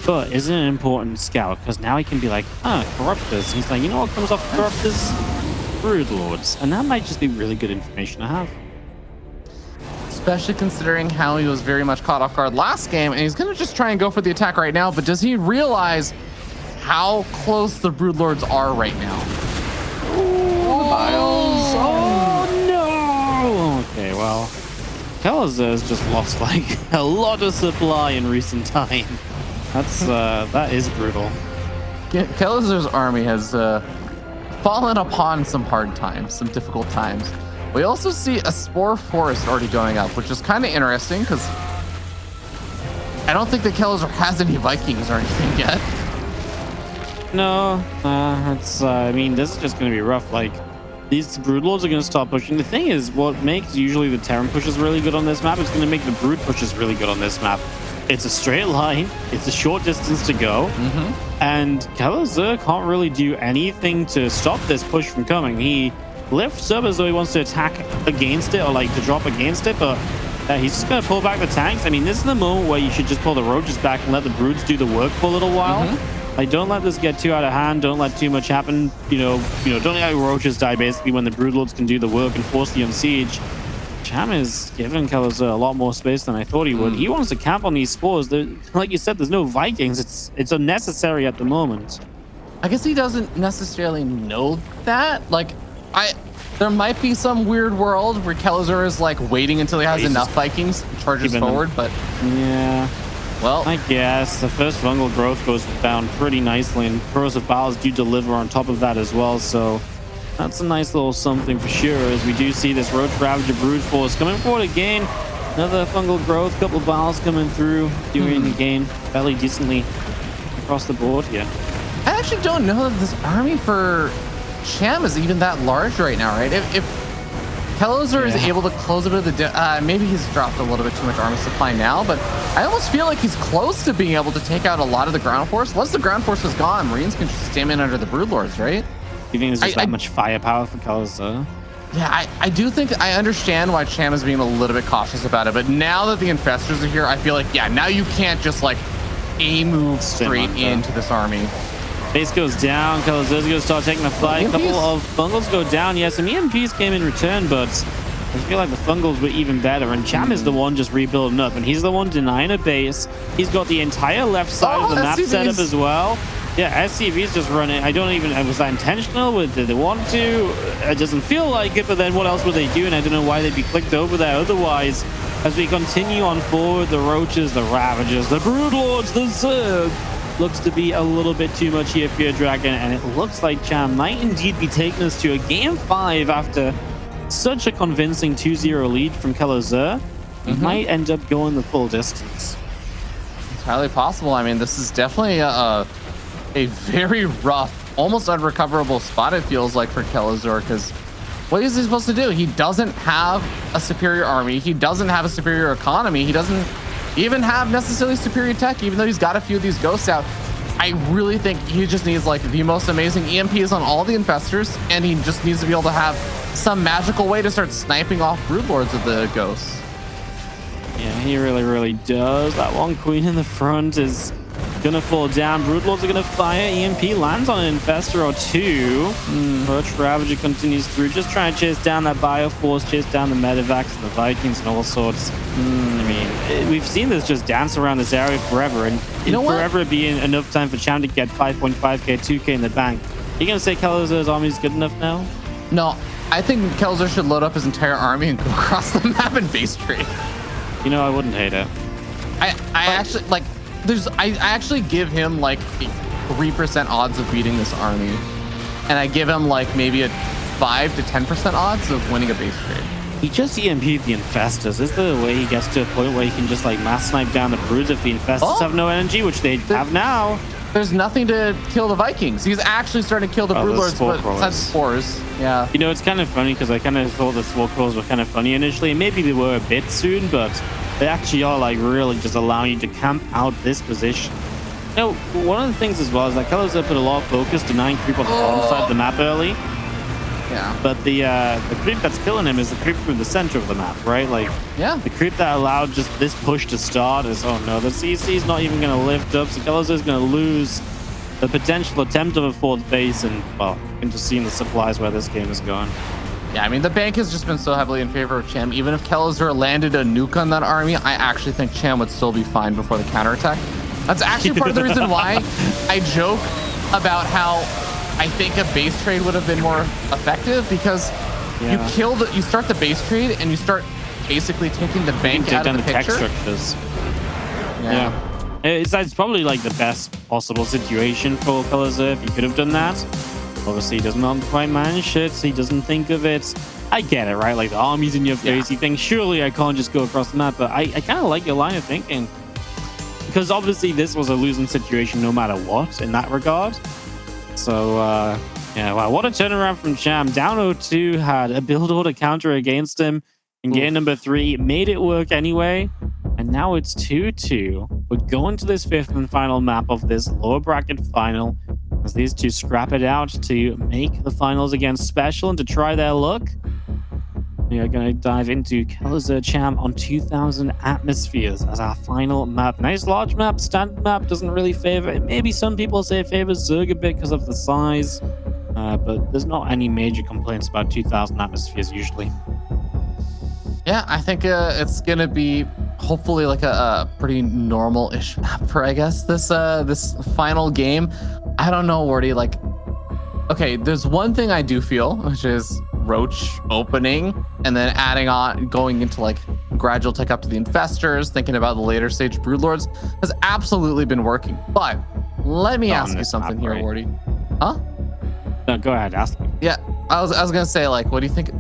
But isn't it an important scout? Because now he can be like, Corruptors. And he's like, you know what comes off Corruptors? Brood Lords. And that might just be really good information to have. Especially considering how he was very much caught off guard last game. And he's going to just try and go for the attack right now. But does he realize how close the Brood Lords are right now? Oh no! Okay, well, Kelazhur has just lost like a lot of supply in recent time. That's that is brutal. Kelazhur's army has fallen upon some hard times, some difficult times. We also see a spore forest already going up, which is kind of interesting because I don't think that Kelazhur has any Vikings or anything yet. No, it's I mean, this is just going to be rough. Like, these Brood Lords are going to start pushing. The thing is, what makes usually the Terran pushes really good on this map is going to make the Brood pushes really good on this map. It's a straight line. It's a short distance to go. And Kelazhur can't really do anything to stop this push from coming. He lifts up as though he wants to attack against it or like to drop against it, but he's just going to pull back the tanks. I mean, this is the moment where you should just pull the roaches back and let the broods do the work for a little while. Like, don't let this get too out of hand. Don't let too much happen. Don't let roaches die basically when the broodlords can do the work and force the unsiege. Cham is giving Kelazhur a lot more space than I thought he would. He wants to camp on these spores. Like you said, there's no Vikings. It's unnecessary at the moment. I guess he doesn't necessarily know that. Like, there might be some weird world where Kelazhur is like waiting until he has enough Vikings, charges forward, but yeah. Well, I guess the first fungal growth goes down pretty nicely, and corrosive bowels do deliver on top of that as well. So that's a nice little something for sure. As we do see this Roach Ravager brood force coming forward again, another fungal growth, couple of bowels coming through, doing again fairly decently across the board here. I actually don't know that this army for Cham is even that large right now, right? If Kelazhur is able to close a bit of the maybe he's dropped a little bit too much army supply now, but I almost feel like he's close to being able to take out a lot of the ground force. Once the ground force is gone, Marines can just stam in under the broodlords, right? You think there's just that much firepower for Kelazhur? Yeah, I do think I understand why Cham is being a little bit cautious about it, but now that the infestors are here, I feel like, yeah, now you can't just like move straight into this army. Base goes down. Kelazhur's going to start taking the fight. A couple of fungals go down. Yes, some EMPs came in return, but I feel like the fungals were even better. And Cham is the one just rebuilding up, and he's the one denying a base. He's got the entire left side of the map set up as well. Yeah, SCV's just running. I don't even, was that intentional? Did they want to? It doesn't feel like it, but then what else were they doing? I don't know why they'd be clicked over there otherwise. As we continue on forward, the Roaches, the Ravagers, the Broodlords, the Zerg. Looks to be a little bit too much here for your Dragon, and it looks like Cham might indeed be taking us to a game 5 after such a convincing 2-0 lead from Kelazhur. He might end up going the full distance. It's highly possible. I mean, this is definitely a very rough, almost unrecoverable spot, it feels like, for Kelazhur, because what is he supposed to do? He doesn't have a superior army. He doesn't have a superior economy. He doesn't even have necessarily superior tech, even though he's got a few of these ghosts out. I really think he just needs like the most amazing EMPs on all the infestors, and he just needs to be able to have some magical way to start sniping off broodlords of the ghosts. Yeah, he really does. That one queen in the front is gonna fall down. Broodlords are gonna fire. EMP lands on an infestor or two. Roach Ravager continues through, just trying to chase down that Bioforce, chase down the Medivacs and the Vikings and all sorts. I mean, we've seen this just dance around this area forever, and it'll forever be enough time for Cham to get 5.5k, 2k in the bank. Are you gonna say Kelazhur's army is good enough now? No, I think Kelazhur should load up his entire army and go across the map and base trade. You know, I wouldn't hate it. I actually like. I actually give him like 3% odds of beating this army, and I give him like maybe a 5 to 10% odds of winning a base trade. He just EMP'd the infestors. Is there a way he gets to a point where he can just like mass snipe down the broods if the infestors have no energy, which they have now? There's nothing to kill the Vikings. He's actually starting to kill the broodlords, but besides spores. Yeah. You know, it's kind of funny because I kind of thought the spore crawlers were kind of funny initially, and maybe they were a bit soon, but they actually are like really just allowing you to camp out this position. You know, one of the things as well is that Kelazhur put a lot of focus denying creep on the bottom side of the map early. Yeah. But the creep that's killing him is the creep through the center of the map, right? Like, the creep that allowed just this push to start is, oh no, the CC is not even going to lift up, so Kelazhur is going to lose the potential attempt of a fourth base, and, well, you can just see in the supplies where this game is going. Yeah, I mean, the bank has just been so heavily in favor of Cham. Even if Kelazhur landed a nuke on that army, I actually think Cham would still be fine before the counterattack. That's actually part of the reason why I joke about how I think a base trade would have been more effective, because you start the base trade and you start basically taking the bank out of the picture. Tech structures. Yeah. It's probably like the best possible situation for Kelazhur if he could have done that. Obviously, he does not quite manage it. He doesn't think of it. I get it, right? Like, the army's in your face. He thinks, surely I can't just go across the map. But I kind of like your line of thinking. Because obviously, this was a losing situation no matter what in that regard. So, yeah, wow. What a turnaround from Cham. Down 0-2, had a build order counter against him. In game number 3, made it work anyway. And now it's 2-2. We're going to this 5th and final map of this lower bracket final. as these two scrap it out to make the finals against Special and to try their luck. We are going to dive into Kelazhur Cham on 2000 atmospheres as our final map. Nice large map. Standard map doesn't really favor it. Maybe some people say it favors Zerg a bit because of the size, but there's not any major complaints about 2000 atmospheres usually. Yeah, I think it's gonna be hopefully like a pretty normal-ish map for, I guess, this final game. I don't know, Wardy. Like, okay, there's one thing I do feel, which is Roach opening and then adding on, going into like gradual tech up to the Infestors, thinking about the later stage Broodlords has absolutely been working. But let me ask you something here, Wardy. Huh? No, go ahead, ask me. Yeah, I was gonna say, like, what do you think?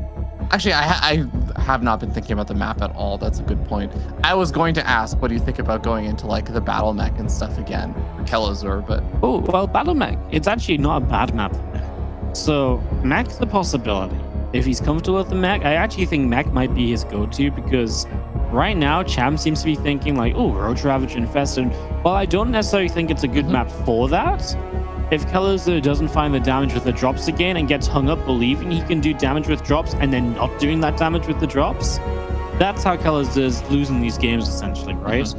Actually, I have not been thinking about the map at all. That's a good point. I was going to ask, what do you think about going into like the battle mech and stuff again for Kelazhur? But oh well, battle mech. It's actually not a bad map for mech. So mech's a possibility. If he's comfortable with the mech, I actually think mech might be his go-to because right now Cham seems to be thinking like, oh, Roach Ravage Infested. Well, I don't necessarily think it's a good map for that. If Kelazhur doesn't find the damage with the drops again and gets hung up believing he can do damage with drops and then not doing that damage with the drops, that's how Kelazhur is losing these games essentially, right?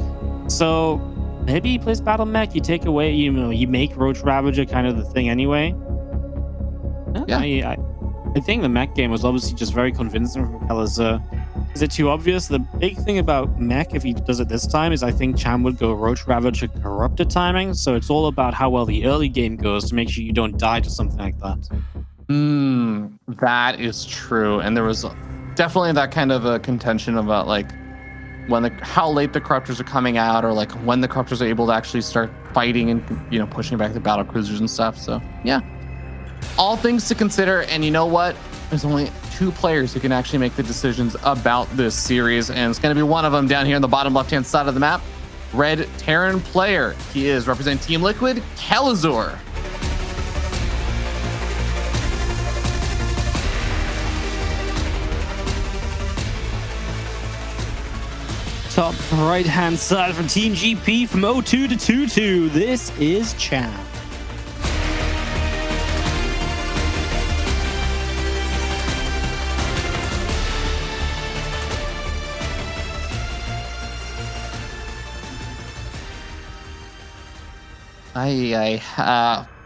So maybe he plays battle mech, you take away, you know, you make Roach Ravager kind of the thing anyway. Yeah. I think the mech game was obviously just very convincing from Kelazhur. Is it too obvious? The big thing about mech, if he does it this time, is I think Cham would go Roach Ravager Corrupted timing. So it's all about how well the early game goes to make sure you don't die to something like that. That is true. And there was definitely that kind of a contention about like when how late the Corruptors are coming out, or like when the Corruptors are able to actually start fighting and, you know, pushing back the battle cruisers and stuff. So yeah, all things to consider. And you know what? There's only 2 players who can actually make the decisions about this series, and it's going to be one of them down here in the bottom left-hand side of the map. Red Terran player. He is representing Team Liquid, Kelazhur. Top right-hand side from Team GP from 02 to 22. This is Cham.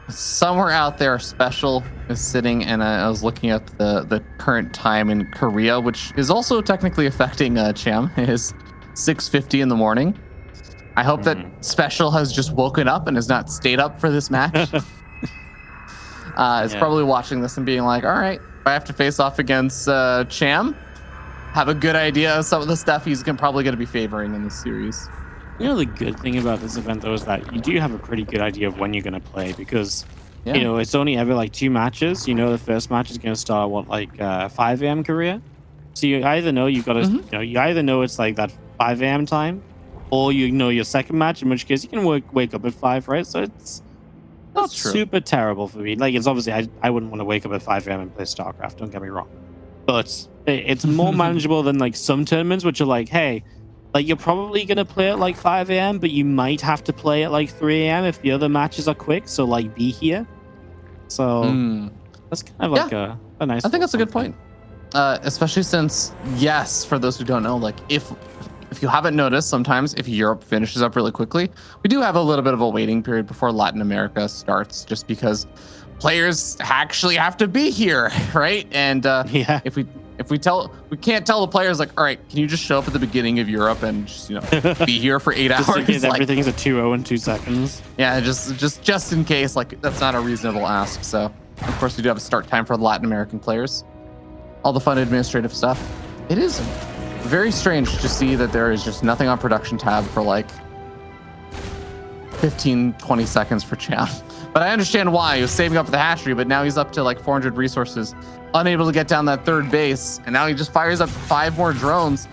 Somewhere out there, Special is sitting, and I was looking at the current time in Korea, which is also technically affecting Cham. It is 6:50 in the morning. I hope that Special has just woken up and has not stayed up for this match. Is probably watching this and being like, all right, if I have to face off against Cham, have a good idea of some of the stuff he's probably going to be favoring in this series. You know, the good thing about this event, though, is that you do have a pretty good idea of when you're going to play because, you know, it's only ever like 2 matches. You know, the first match is going to start, what, like 5 a.m. Korea? So you either know you've got to, you know, you either know it's like that 5 a.m. time, or you know your second match, in which case you can wake up at 5, right? So it's not super terrible for me. Like, it's obviously, I wouldn't want to wake up at 5 a.m. and play StarCraft, don't get me wrong. But it's more manageable than like some tournaments, which are like, hey, like, you're probably going to play at like 5 a.m., but you might have to play at like 3 a.m. if the other matches are quick. So, like, be here. So, that's kind of like a nice... I think that's a good point. Especially since, yes, for those who don't know, like, if you haven't noticed, sometimes if Europe finishes up really quickly, we do have a little bit of a waiting period before Latin America starts, just because players actually have to be here, right? And if we can't tell the players, like, all right, can you just show up at the beginning of Europe and just, you know, be here for 8 hours? Just in case everything's a 2-0 in 2 seconds. Yeah, just in case, like, that's not a reasonable ask. So, of course, we do have a start time for the Latin American players. All the fun administrative stuff. It is very strange to see that there is just nothing on production tab for like 15-20 seconds for Cham. But I understand why. He was saving up for the hatchery, but now he's up to like 400 resources, unable to get down that 3rd base, and now he just fires up 5 more drones.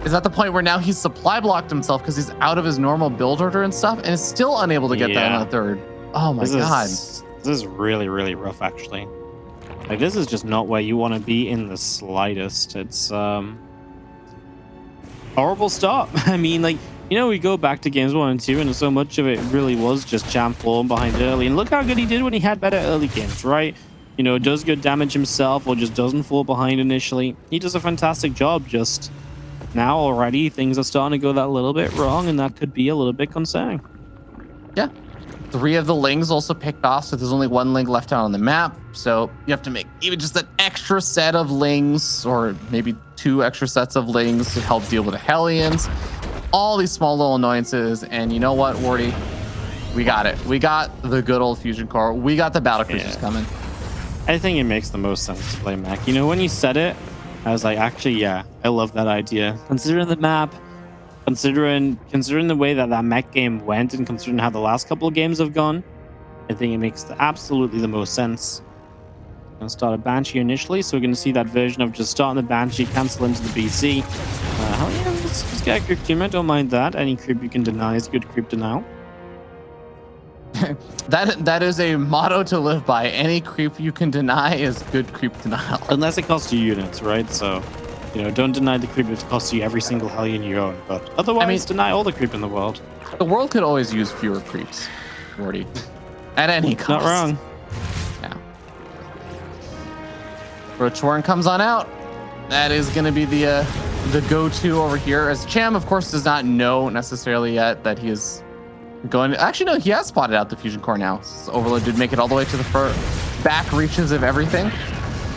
Is at the point where now he's supply blocked himself because he's out of his normal build order and stuff, and is still unable to get down on the 3rd. Oh my god. This is really, really rough, actually. Like, this is just not where you want to be in the slightest. It's horrible start. I mean, like, you know, we go back to games 1 and 2, and so much of it really was just Cham falling behind early. And look how good he did when he had better early games, right? You know, does good damage himself or just doesn't fall behind initially. He does a fantastic job. Just now already things are starting to go that little bit wrong, and that could be a little bit concerning. Yeah. 3 of the lings also picked off, so there's only 1 ling left out on the map. So you have to make even just an extra set of lings, or maybe 2 extra sets of lings to help deal with the Hellions. All these small little annoyances. And you know what, Wardy? We got it. We got the good old fusion core. We got the battle cruisers coming. I think it makes the most sense to play mech. You know, when you said it, I was like, actually, yeah, I love that idea. Considering the map, considering the way that mech game went, and considering how the last couple of games have gone, I think it makes absolutely the most sense. I'm going to start a Banshee initially, so we're going to see that version of just starting the Banshee, cancel into the BC. Hell yeah, let's get a creep team. I don't mind that. Any creep you can deny is good creep denial. that is a motto to live by. Any creep you can deny is good creep denial. Unless it costs you units, right? So, you know, don't deny the creep if it costs you every single Hellion you own. But otherwise, deny all the creep in the world. The world could always use fewer creeps, Wardy. At any cost. Not wrong. Yeah. Roachwarren comes on out. That is going to be the go-to over here. As Cham, of course, does not know necessarily yet that he is going. Actually, no, he has spotted out the fusion core now. So Overlord did make it all the way to the back reaches of everything.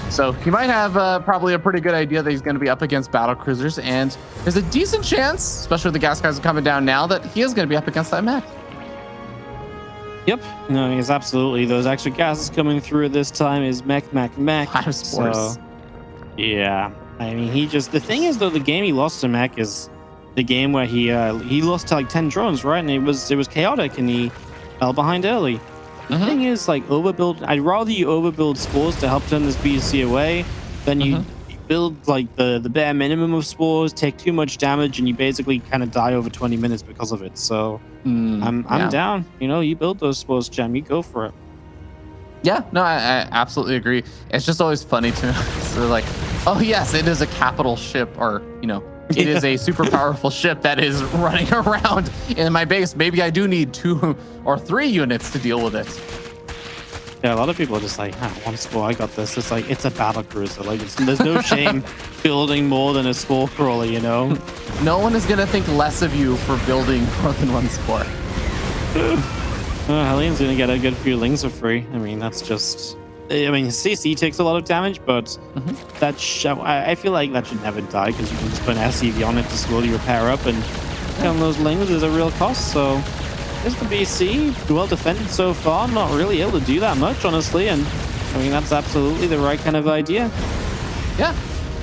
So he might have probably a pretty good idea that he's going to be up against battle cruisers, and there's a decent chance, especially with the gas guys coming down now, that he is going to be up against that mech. Yep, no, he's absolutely. Those extra gases coming through this time is mech. 5 spores. So, yeah, I mean, the thing is though, the game he lost to mech is the game where he lost to like 10 drones, right? And it was chaotic, and he fell behind early. The thing is, like, overbuild. I'd rather you overbuild spores to help turn this BC away than you build like the bare minimum of spores, take too much damage, and you basically kind of die over 20 minutes because of it. So I'm down. You know, you build those spores, Cham. You go for it. Yeah, no, I absolutely agree. It's just always funny to so like, oh yes, it is a capital ship, or you know, it is a super powerful ship that is running around in my base. Maybe I do need 2 or 3 units to deal with it. Yeah, a lot of people are just like, one spore, I got this. It's like, it's a battle cruiser. Like, there's no shame building more than a spore crawler, you know? No one is going to think less of you for building more than 1 spore. Hellian's going to get a good few lings for free. I mean, that's just... I mean, CC takes a lot of damage, but I feel like that should never die, because you can just put an SCV on it to slowly repair up, and on those lings is a real cost. So there's the BC, well defended so far, not really able to do that much, honestly, and I mean, that's absolutely the right kind of idea. Yeah,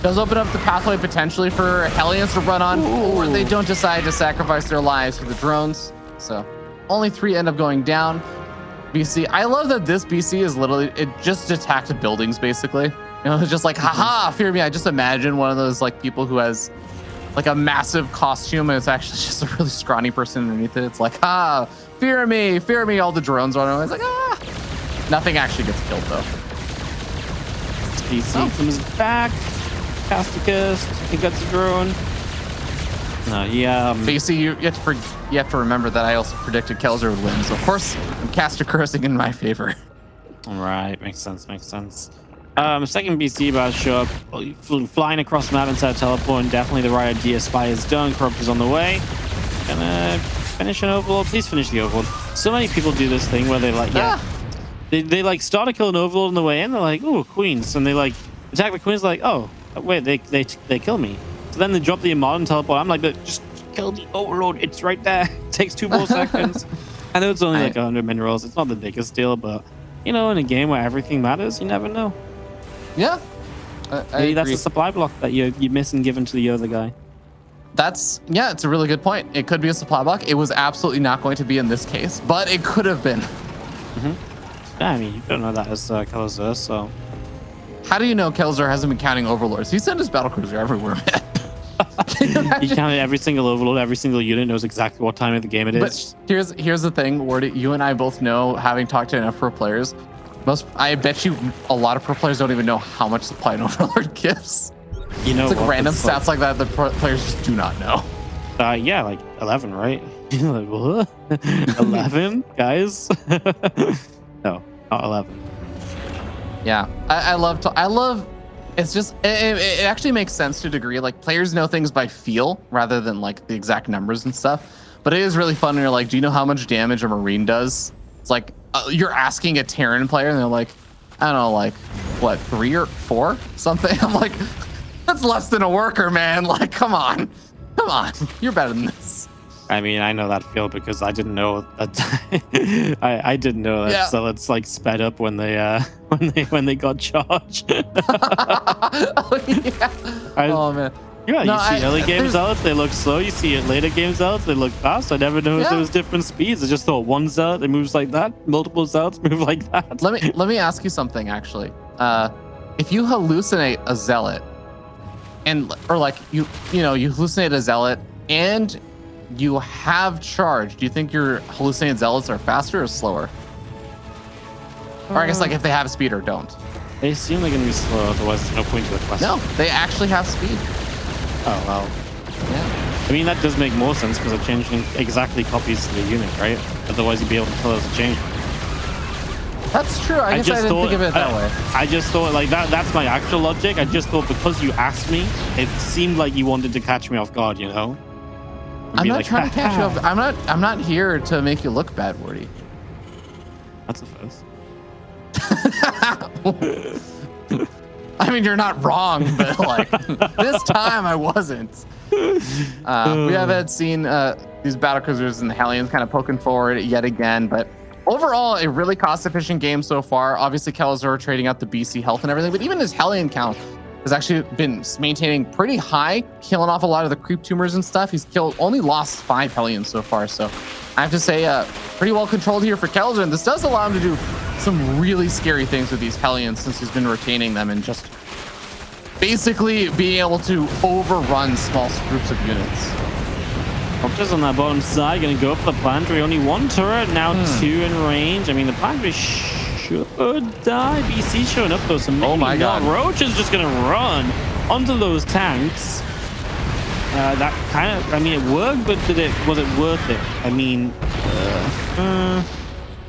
does open up the pathway potentially for Hellions to run on, or they don't decide to sacrifice their lives for the drones. So only 3 end up going down. BC, I love that this BC is literally, it just attacked buildings basically. You know, it's just like, haha, fear me. I just imagine one of those like people who has like a massive costume, and it's actually just a really scrawny person underneath it. It's like, fear me, all the drones run away. It's like, nothing actually gets killed though. BC comes back, Casticus, he gets a drone. BC, you have to remember that I also predicted Kelazhur would win, so of course I'm caster cursing in my favor. All right, makes sense. Second BC about to show up, flying across the map inside of teleport, and definitely the right idea. Spy is done, Corrupt is on the way. Gonna finish an overlord. Please finish the overlord. So many people do this thing where they like, they like start to kill an overlord on the way in. They're like, ooh, queens, and they like attack the queens. Like, oh wait, they kill me. So then they drop the Immortal and teleport. I'm like, but just kill the overlord. It's right there. It takes 2 more seconds. I know it's only like 100 minerals. It's not the biggest deal, but you know, in a game where everything matters, you never know. Yeah, maybe that's a supply block that you miss and given to the other guy. It's a really good point. It could be a supply block. It was absolutely not going to be in this case, but it could have been. Yeah, I mean, you don't know that as Kelazhur, so. How do you know Kelazhur hasn't been counting overlords? He sent his battlecruiser everywhere, man. He counted every single overlord, every single unit, knows exactly what time of the game it is. But here's the thing, Wardy, you and I both know, having talked to enough pro players, I bet you a lot of pro players don't even know how much supply an overlord gives. You know, it's like random stats like that the pro players just do not know. Yeah, like 11, right? Like, what? 11 guys? No, not 11. Yeah, I love. It's just it actually makes sense to a degree. Like players know things by feel rather than like the exact numbers and stuff. But it is really fun when you're like, do you know how much damage a Marine does? It's like you're asking a Terran player, and they're like, I don't know, like what, 3 or 4 something. I'm like, that's less than a worker, man. Like, come on, you're better than this. I mean, I know that feel because I didn't know that. I didn't know that. Yeah. So it's like sped up when they when they got charged. Oh, yeah. Oh man. Yeah, No, you see early game zealots, they look slow. You see it later game zealots, they look fast. I never noticed there was different speeds. I just thought one zealot it moves like that, multiple zealots move like that. Let me ask you something actually. If you hallucinate a zealot, or like you hallucinate a zealot and you have charge, do you think your hallucinated zealots are faster or slower? Or I guess like if they have speed or don't. They seem like gonna be slow, otherwise there's no point to the quest. No, they actually have speed. Oh well. Yeah. I mean that does make more sense because a changeling exactly copies the unit, right? Otherwise you'd be able to tell it's a changeling. That's true. I guess I didn't think of it that way. I just thought like that's my actual logic. I just thought because you asked me, it seemed like you wanted to catch me off guard, you know? I'm not trying to catch you off. I'm not here to make you look bad, Wordy. That's a first. I mean, you're not wrong, but like this time I wasn't. We haven't seen these battlecruisers and the Hellions kind of poking forward yet again, but overall, a really cost-efficient game so far. Obviously, Kelazhur trading out the BC health and everything, but even his Hellion count has actually been maintaining pretty high, killing off a lot of the creep tumors and stuff. He's only lost 5 Hellions so far, so I have to say, pretty well controlled here for Kelazhur, and this does allow him to do some really scary things with these Hellions since he's been retaining them and just basically being able to overrun small groups of units. Copters on that bottom side gonna go for the planetary. Only 1 turret, now 2 in range. I mean, the planetary should die. BC showing up though, so maybe oh my God. Roach is just gonna run onto those tanks. That kind of, I mean, it worked, but was it worth it? I mean,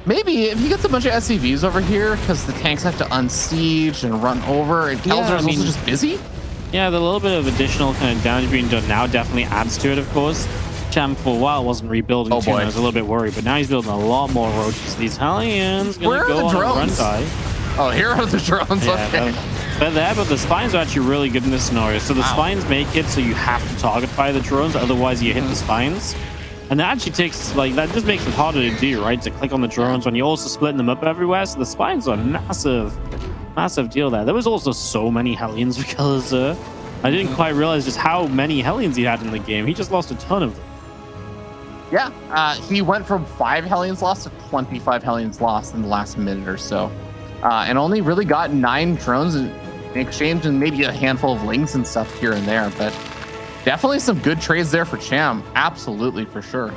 maybe if he gets a bunch of SCVs over here because the tanks have to unsiege and run over, and Kelazhur is also just busy. Yeah, the little bit of additional kind of damage being done now definitely adds to it, of course. Cham for a while wasn't rebuilding too, and I was a little bit worried, but now he's building a lot more roaches. These Hellions gonna go on a run die. Oh, here are the drones. Yeah, okay. They're there, but the spines are actually really good in this scenario. So the spines make it so you have to target fire the drones, otherwise you hit the spines. And that actually takes, like, that just makes it harder to do, right? To click on the drones when you're also splitting them up everywhere. So the spines are a massive deal there. There was also so many Hellions for Kelazhur. I didn't quite realize just how many Hellions he had in the game. He just lost a ton of them. Yeah, he went from 5 Hellions lost to 25 Hellions lost in the last minute or so. And only really got 9 drones in exchange and maybe a handful of lings and stuff here and there. But definitely some good trades there for Cham. Absolutely, for sure.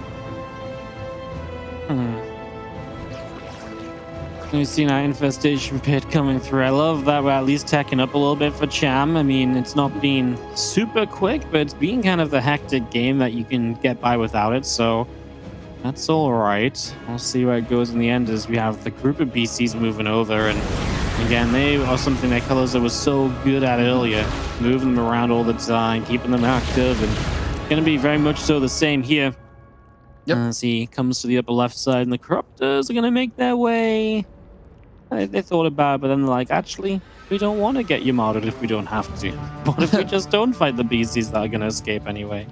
We've seen our infestation pit coming through. I love that we're at least teching up a little bit for Cham. I mean, it's not been super quick, but it's been kind of the hectic game that you can get by without it. So that's all right. We'll see where it goes in the end as we have the group of BCs moving over. And again, they are something that Kelazhur was so good at earlier, moving them around all the time, keeping them active, and going to be very much so the same here. Yep. As he comes to the upper left side, and the Corruptors are going to make their way. They thought about it, but then they're like, actually, we don't want to get you martyred if we don't have to. What if we just don't fight the BCs that are going to escape anyway?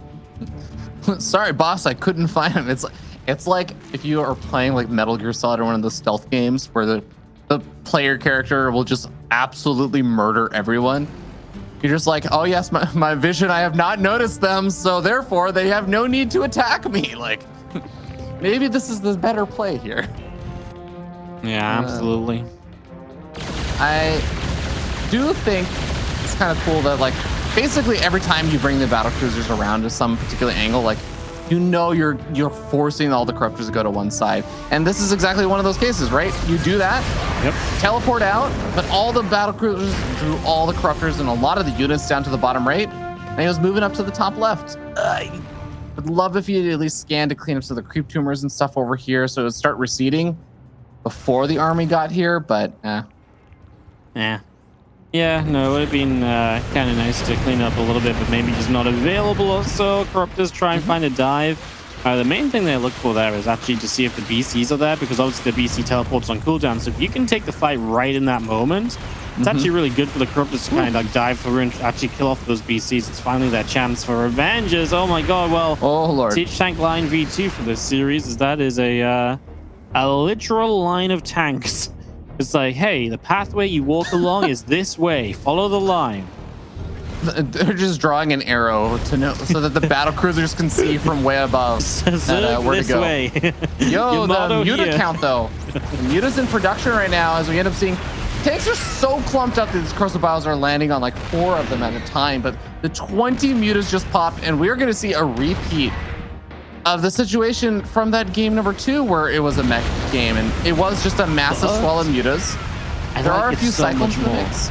Sorry, boss, I couldn't find him. It's like if you are playing like Metal Gear Solid or one of the stealth games where the player character will just absolutely murder everyone. You're just like, oh yes, my vision, I have not noticed them, so therefore they have no need to attack me. Like, maybe this is the better play here. Yeah, absolutely. I do think it's kind of cool that, like, basically every time you bring the battlecruisers around to some particular angle, like, you know you're forcing all the corruptors to go to one side. And this is exactly one of those cases, right? You do that, teleport out, but all the battlecruisers drew all the corruptors and a lot of the units down to the bottom right, and he was moving up to the top left. Would love if you at least scan to clean up some of the creep tumors and stuff over here, so it would start receding before the army got here. But yeah, no, it would have been kind of nice to clean up a little bit, but maybe just not available. Also, Corruptors try and find a dive. The main thing they look for there is actually to see if the BCs are there, because obviously the BC teleports on cooldown. So if you can take the fight right in that moment, it's actually really good for the Corruptors to kind of like dive through and actually kill off those BCs. It's finally their chance for revenges. Oh my god, well, oh lord. Siege Tank Line V2 for this series is that is a literal line of tanks. It's like, hey, the pathway you walk along is this way. Follow the line. They're just drawing an arrow to know so that the battle cruisers can see from way above where to go. Way. Yo, the muta count though. The muta's in production right now as we end up seeing tanks are so clumped up that these Crucibles are landing on like 4 of them at a time. But the 20 mutas just popped, and we're going to see a repeat of the situation from that game number 2 where it was a mech game and it was just a massive swell of mutas. There are a few cyclones in the mix.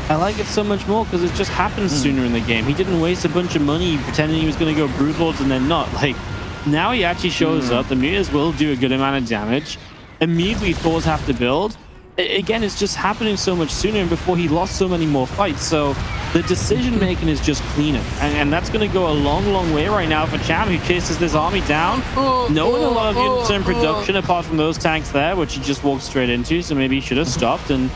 I like it so much more because it just happens sooner in the game. He didn't waste a bunch of money pretending he was going to go Broodlords and then not. Like, now he actually shows up. The mutas will do a good amount of damage. Immediately, Thors have to build. Again, it's just happening so much sooner and before he lost so many more fights. So the decision making is just cleaner. And that's going to go a long, long way right now for Cham, who chases this army down. Knowing a lot of units are in production apart from those tanks there, which he just walked straight into. So maybe he should have stopped. And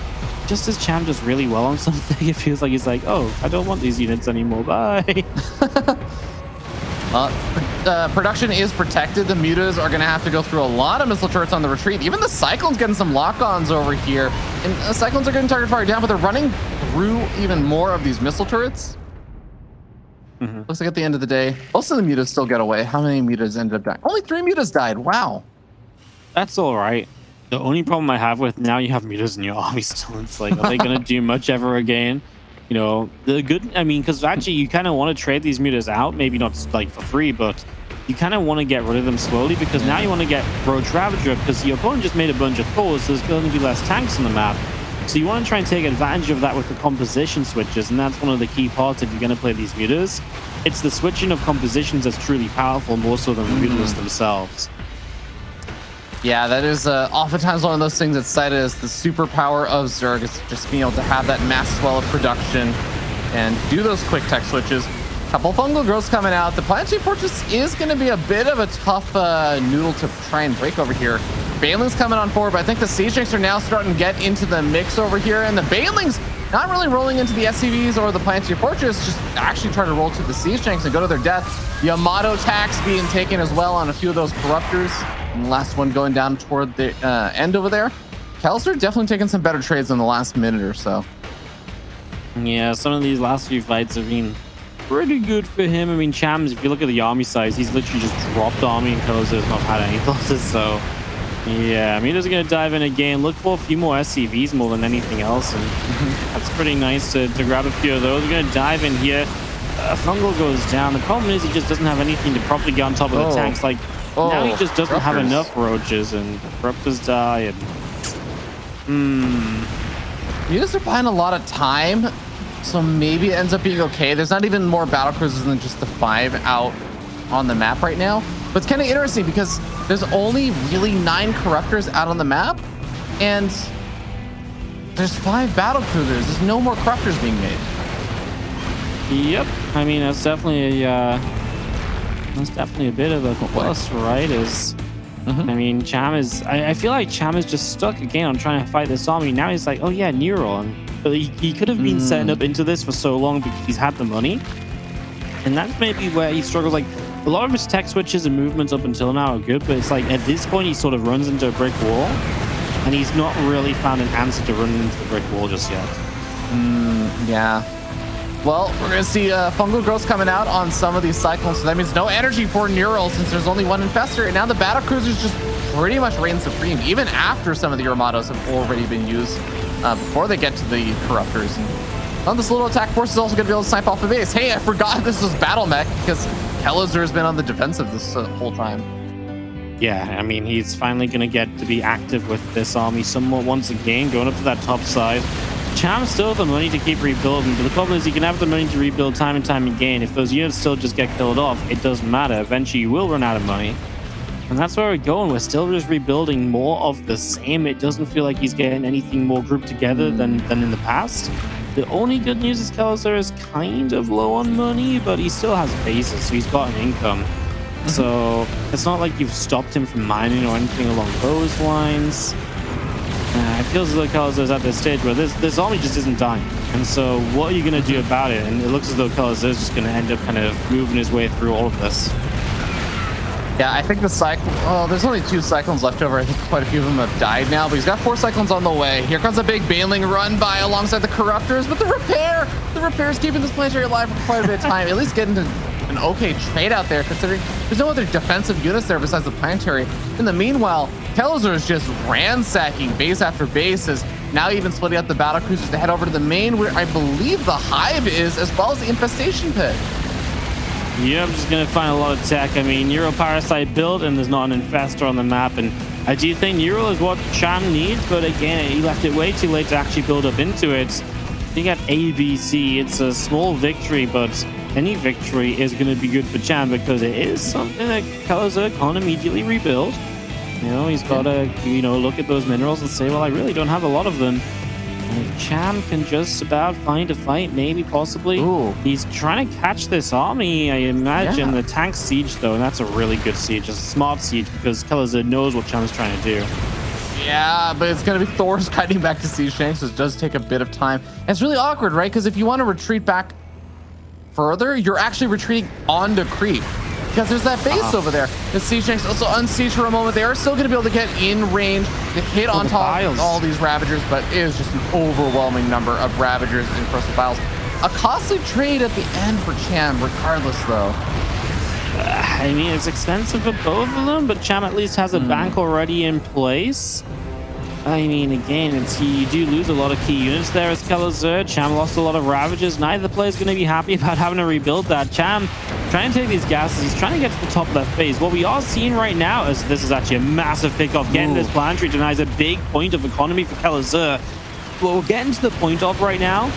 just as Cham does really well on something, it feels like he's like, oh, I don't want these units anymore. Bye. Production is protected. The mutas are going to have to go through a lot of missile turrets on the retreat. Even the Cyclone's getting some lock-ons over here. And the Cyclones are getting target fire down, but they're running through even more of these missile turrets. Looks like at the end of the day, most of the mutas still get away. How many mutas ended up dying? Only 3 mutas died. Wow. That's all right. The only problem I have with now you have mutas in your army still. It's like, are they going to do much ever again? You know, the good, I mean, because actually you kind of want to trade these mutas out, maybe not like for free, but you kind of want to get rid of them slowly because now you want to get Roach Ravager because your opponent just made a bunch of Thors, so there's going to be less tanks on the map. So you want to try and take advantage of that with the composition switches, and that's one of the key parts if you're going to play these mutas. It's the switching of compositions that's truly powerful, more so than the mutas themselves. Yeah, that is oftentimes one of those things that's cited as the superpower of Zerg, is just being able to have that mass swell of production and do those quick tech switches. Couple fungal growths coming out. The Planetary Fortress is going to be a bit of a tough noodle to try and break over here. Baneling's coming on forward, but I think the Siege Tanks are now starting to get into the mix over here, and the Banelings not really rolling into the SCVs or the Planetary Fortress, just actually trying to roll to the Siege Tanks and go to their death. Yamato attacks being taken as well on a few of those Corruptors. And the last one going down toward the end over there. Kelazhur definitely taking some better trades in the last minute or so. Yeah, some of these last few fights have been pretty good for him. I mean, Cham's, if you look at the army size, he's literally just dropped army and Kelazhur's not had any losses. So, yeah, I mean, he's going to dive in again. Look for a few more SCVs more than anything else. And that's pretty nice to grab a few of those. We're going to dive in here. Fungal goes down. The problem is he just doesn't have anything to properly get on top of the tanks. Like, now he just doesn't have enough roaches, and Corruptors die. And you guys are buying a lot of time, so maybe it ends up being okay. There's not even more battle cruisers than just the 5 out on the map right now. But it's kind of interesting because there's only really 9 Corruptors out on the map, and there's 5 battle cruisers. There's no more Corruptors being made. Yep, I mean that's definitely a bit of a plus, right? I mean, Cham is. I feel like Cham is just stuck again on trying to fight this army. Now he's like, oh yeah, Neuron. But he could have been setting up into this for so long because he's had the money, and that's maybe where he struggles. Like a lot of his tech switches and movements up until now are good, but it's like at this point he sort of runs into a brick wall, and he's not really found an answer to running into the brick wall just yet. Yeah. Well, we're going to see fungal growths coming out on some of these cyclones, so that means no energy for Neural since there's only one infestor, and now the battle cruisers just pretty much reign supreme, even after some of the Armados have already been used before they get to the Corruptors. And this little attack force is also going to be able to snipe off the base. Hey, I forgot this was Battle Mech because Kelazhur has been on the defensive this whole time. Yeah, I mean, he's finally going to get to be active with this army somewhat once again, going up to that top side. Cham still has the money to keep rebuilding, but the problem is you can have the money to rebuild time and time again. If those units still just get killed off, it doesn't matter. Eventually you will run out of money. And that's where we're going. We're still just rebuilding more of the same. It doesn't feel like he's getting anything more grouped together than in the past. The only good news is Kelazhur is kind of low on money, but he still has bases, so he's got an income. So it's not like you've stopped him from mining or anything along those lines. It feels as though Kelazhur's at this stage where this army just isn't dying. And so what are you going to do about it? And it looks as though Kelazhur's just going to end up kind of moving his way through all of this. Yeah, I think the cycle. Oh, there's only 2 cyclones left over. I think quite a few of them have died now, but he's got 4 cyclones on the way. Here comes a big Baneling run by alongside the Corruptors, but the repair is keeping this planetary alive for quite a bit of time. At least getting to an okay trade out there, considering there's no other defensive units there besides the planetary. In the meanwhile, Kelazhur is just ransacking base after base, as now even splitting up the battle cruisers to head over to the main, where I believe the hive is, as well as the infestation pit. Yeah, I'm just going to find a lot of tech. I mean, Neural Parasite built, and there's not an infestor on the map. And I do think Neural is what Cham needs, but again, he left it way too late to actually build up into it. You got ABC. It's a small victory, but any victory is going to be good for Cham because it is something that Kelazhur can't immediately rebuild. You know, he's got to, look at those minerals and say, well, I really don't have a lot of them. And if Cham can just about find a fight, maybe, possibly. Ooh. He's trying to catch this army, I imagine. Yeah. The tank siege, though, and that's a really good siege. It's a smart siege because Kelazhur knows what Cham's trying to do. Yeah, but it's going to be Thor's kiting back to Siege Tanks, so it does take a bit of time. And it's really awkward, right? Because if you want to retreat back further, you're actually retreating onto creep. Because there's that base over there. The Siege Tanks also unsiege for a moment. They are still going to be able to get in range to hit on top of all these Ravagers, but it is just an overwhelming number of Ravagers and Corrosive Vials. A costly trade at the end for Cham, regardless, though. I mean, it's expensive for both of them, but Cham at least has a bank already in place. I mean, again, you do lose a lot of key units there as Kelazhur. Cham lost a lot of Ravagers. Neither player is going to be happy about having to rebuild that. Cham trying to take these gases. He's trying to get to the top left base. What we are seeing right now is this is actually a massive pickoff. Getting this planetary denies a big point of economy for Kelazhur. What we're getting to the point of right now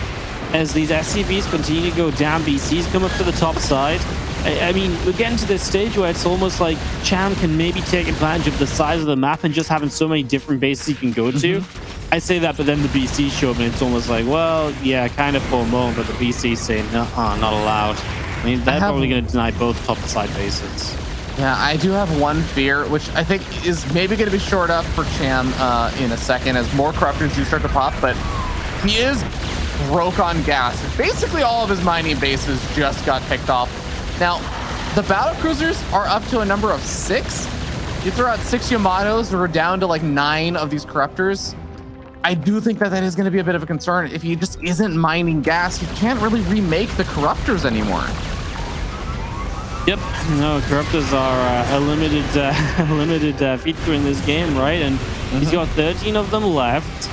as these SCVs continue to go down, BCs come up to the top side. I mean, we're getting to this stage where it's almost like Cham can maybe take advantage of the size of the map and just having so many different bases he can go to. I say that, but then the BC show up and it's almost like, well, yeah, kind of for a moment, but the BC saying, not allowed. I mean, they're probably going to deny both top side bases. Yeah, I do have one fear, which I think is maybe going to be shored up for Cham in a second as more Corruptors do start to pop, but he is broke on gas. Basically, all of his mining bases just got picked off. Now, the battle cruisers are up to a number of 6. You throw out 6 Yamatos, we're down to like 9 of these Corruptors. I do think that is going to be a bit of a concern. If he just isn't mining gas, you can't really remake the Corruptors anymore. Yep, no, Corruptors are a limited feature in this game, right? And he's got 13 of them left.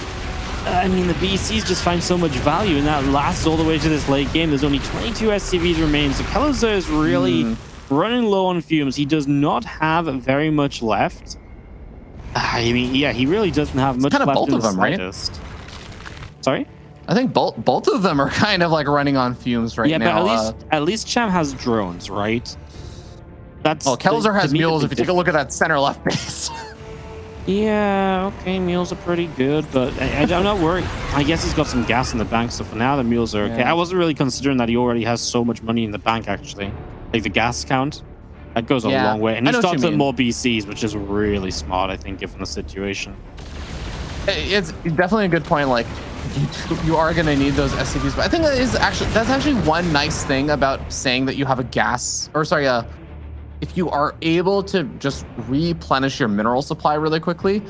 I mean, the BCs just find so much value, and that lasts all the way to this late game. There's only 22 SCVs remaining, so Kelazhur is really running low on fumes. He does not have very much left. I mean, yeah, he really doesn't have much left both in of the them, right? slightest. Sorry? I think both of them are kind of like running on fumes right now. Yeah, but at least Cham has drones, right? That's Kelazhur has mules if you take a look at that center left base. Yeah, okay, mules are pretty good, but I'm not worried. I guess he's got some gas in the bank, so for now the mules are okay. Yeah. I wasn't really considering that he already has so much money in the bank, actually. Like the gas count, that goes a long way. And he starts with more BCs, which is really smart, I think, given the situation. It's definitely a good point. Like, you are going to need those SCVs, but I think that's actually one nice thing about saying that you have a if you are able to just replenish your mineral supply really quickly,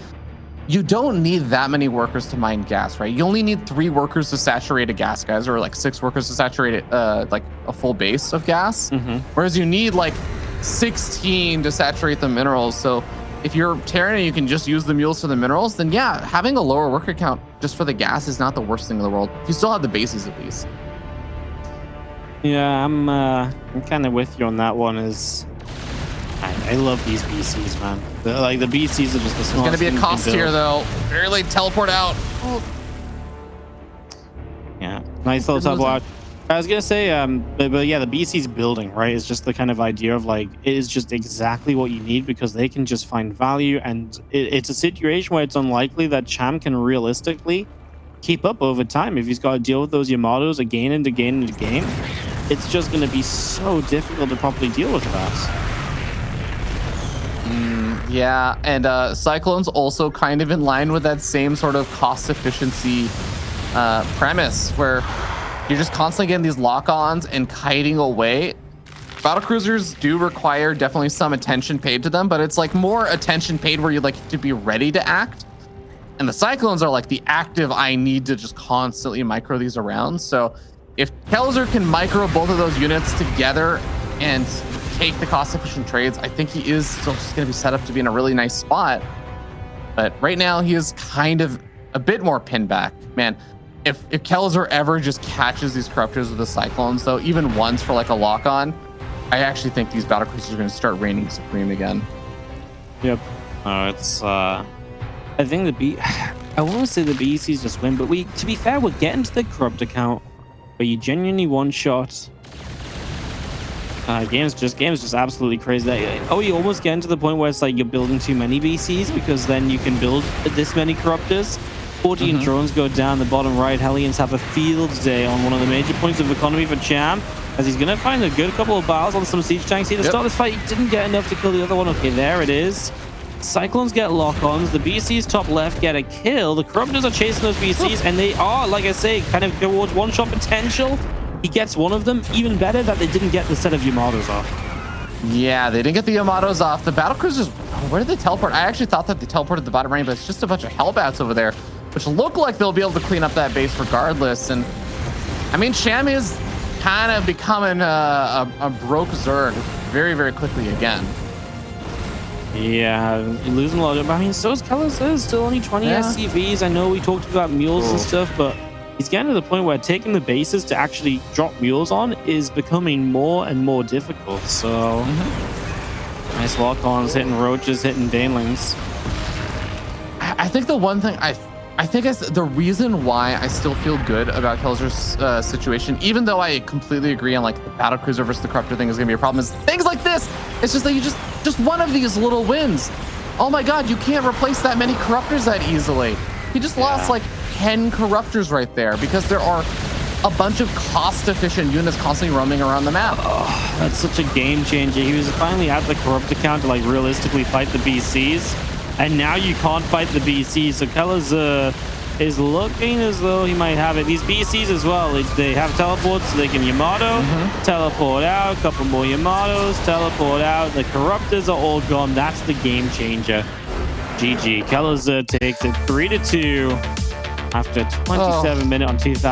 you don't need that many workers to mine gas, right? You only need 3 workers to saturate a gas, guys, or like 6 workers to saturate it, like a full base of gas. Whereas you need like 16 to saturate the minerals. So if you're Terran and you can just use the mules for the minerals, then yeah, having a lower worker count just for the gas is not the worst thing in the world. If you still have the bases at least. Yeah, I'm kind of with you on that one. I love these BCs, man. The BCs are just the smallest. There's going to be a cost here, though. Very late teleport out. Nice little Didn't top lose watch. I was gonna say, but yeah, the BC's building, right? It's just the kind of idea of like, it is just exactly what you need because they can just find value, and it's a situation where it's unlikely that Cham can realistically keep up over time. If he's got to deal with those Yamatos again and again and again, it's just gonna be so difficult to properly deal with that. Yeah, and Cyclone's also kind of in line with that same sort of cost efficiency premise where you're just constantly getting these lock-ons and kiting away. Battlecruisers do require definitely some attention paid to them, but it's like more attention paid where you like to be ready to act. And the Cyclones are like the active, I need to just constantly micro these around. So if Kelazhur can micro both of those units together and take the cost-efficient trades, I think he is still just going to be set up to be in a really nice spot. But right now, he is kind of a bit more pinned back. Man, if Kelazhur ever just catches these Corruptors with the Cyclones, though, even once for like a lock-on, I actually think these Battlecruisers are going to start reigning supreme again. Yep. I think I want to say the BCs just win, but to be fair, we're getting to the Corrupt account where you genuinely one-shot. Game's just absolutely crazy. You almost getting to the point where it's like you're building too many BCs because then you can build this many Corruptors. 14 drones go down the bottom right. Hellions have a field day on one of the major points of economy for Cham, as he's gonna find a good couple of battles on some siege tanks here to start this fight. He didn't get enough to kill the other one. Okay, there it is. Cyclones get lock-ons. The BCs top left get a kill. The Corruptors are chasing those BCs, and they are, like I say, kind of towards one-shot potential. He gets one of them. Even better that they didn't get the set of Yamatos off. Yeah, they didn't get the Yamatos off. The Battlecruisers, where did they teleport? I actually thought that they teleported the bottom range, but it's just a bunch of Hellbats over there, which look like they'll be able to clean up that base regardless. And I mean, Cham is kind of becoming a broke Zerg very, very quickly again. Yeah, you're losing a lot of, I mean, so is Kelazhur. Still only 20 SCVs. I know we talked about mules and stuff, but he's getting to the point where taking the bases to actually drop mules on is becoming more and more difficult. So nice lock-ons, hitting roaches, hitting banelings. I think the one thing I think the reason why I still feel good about Kelazhur's situation, even though I completely agree on like the Battlecruiser versus the Corruptor thing is gonna be a problem, is things like this. It's just that you just one of these little wins. Oh my God, you can't replace that many Corruptors that easily. He just lost like 10 Corruptors right there because there are a bunch of cost-efficient units constantly roaming around the map. Oh, that's such a game changer. He was finally at the Corrupt account to like realistically fight the BCs, and now you can't fight the BCs. So Kelazhur is looking as though he might have it. These BCs as well, they have teleports, so they can Yamato, teleport out, a couple more Yamatos, teleport out. The Corruptors are all gone. That's the game changer. GG. Kelazhur takes it 3-2 after 27 minutes on 2000.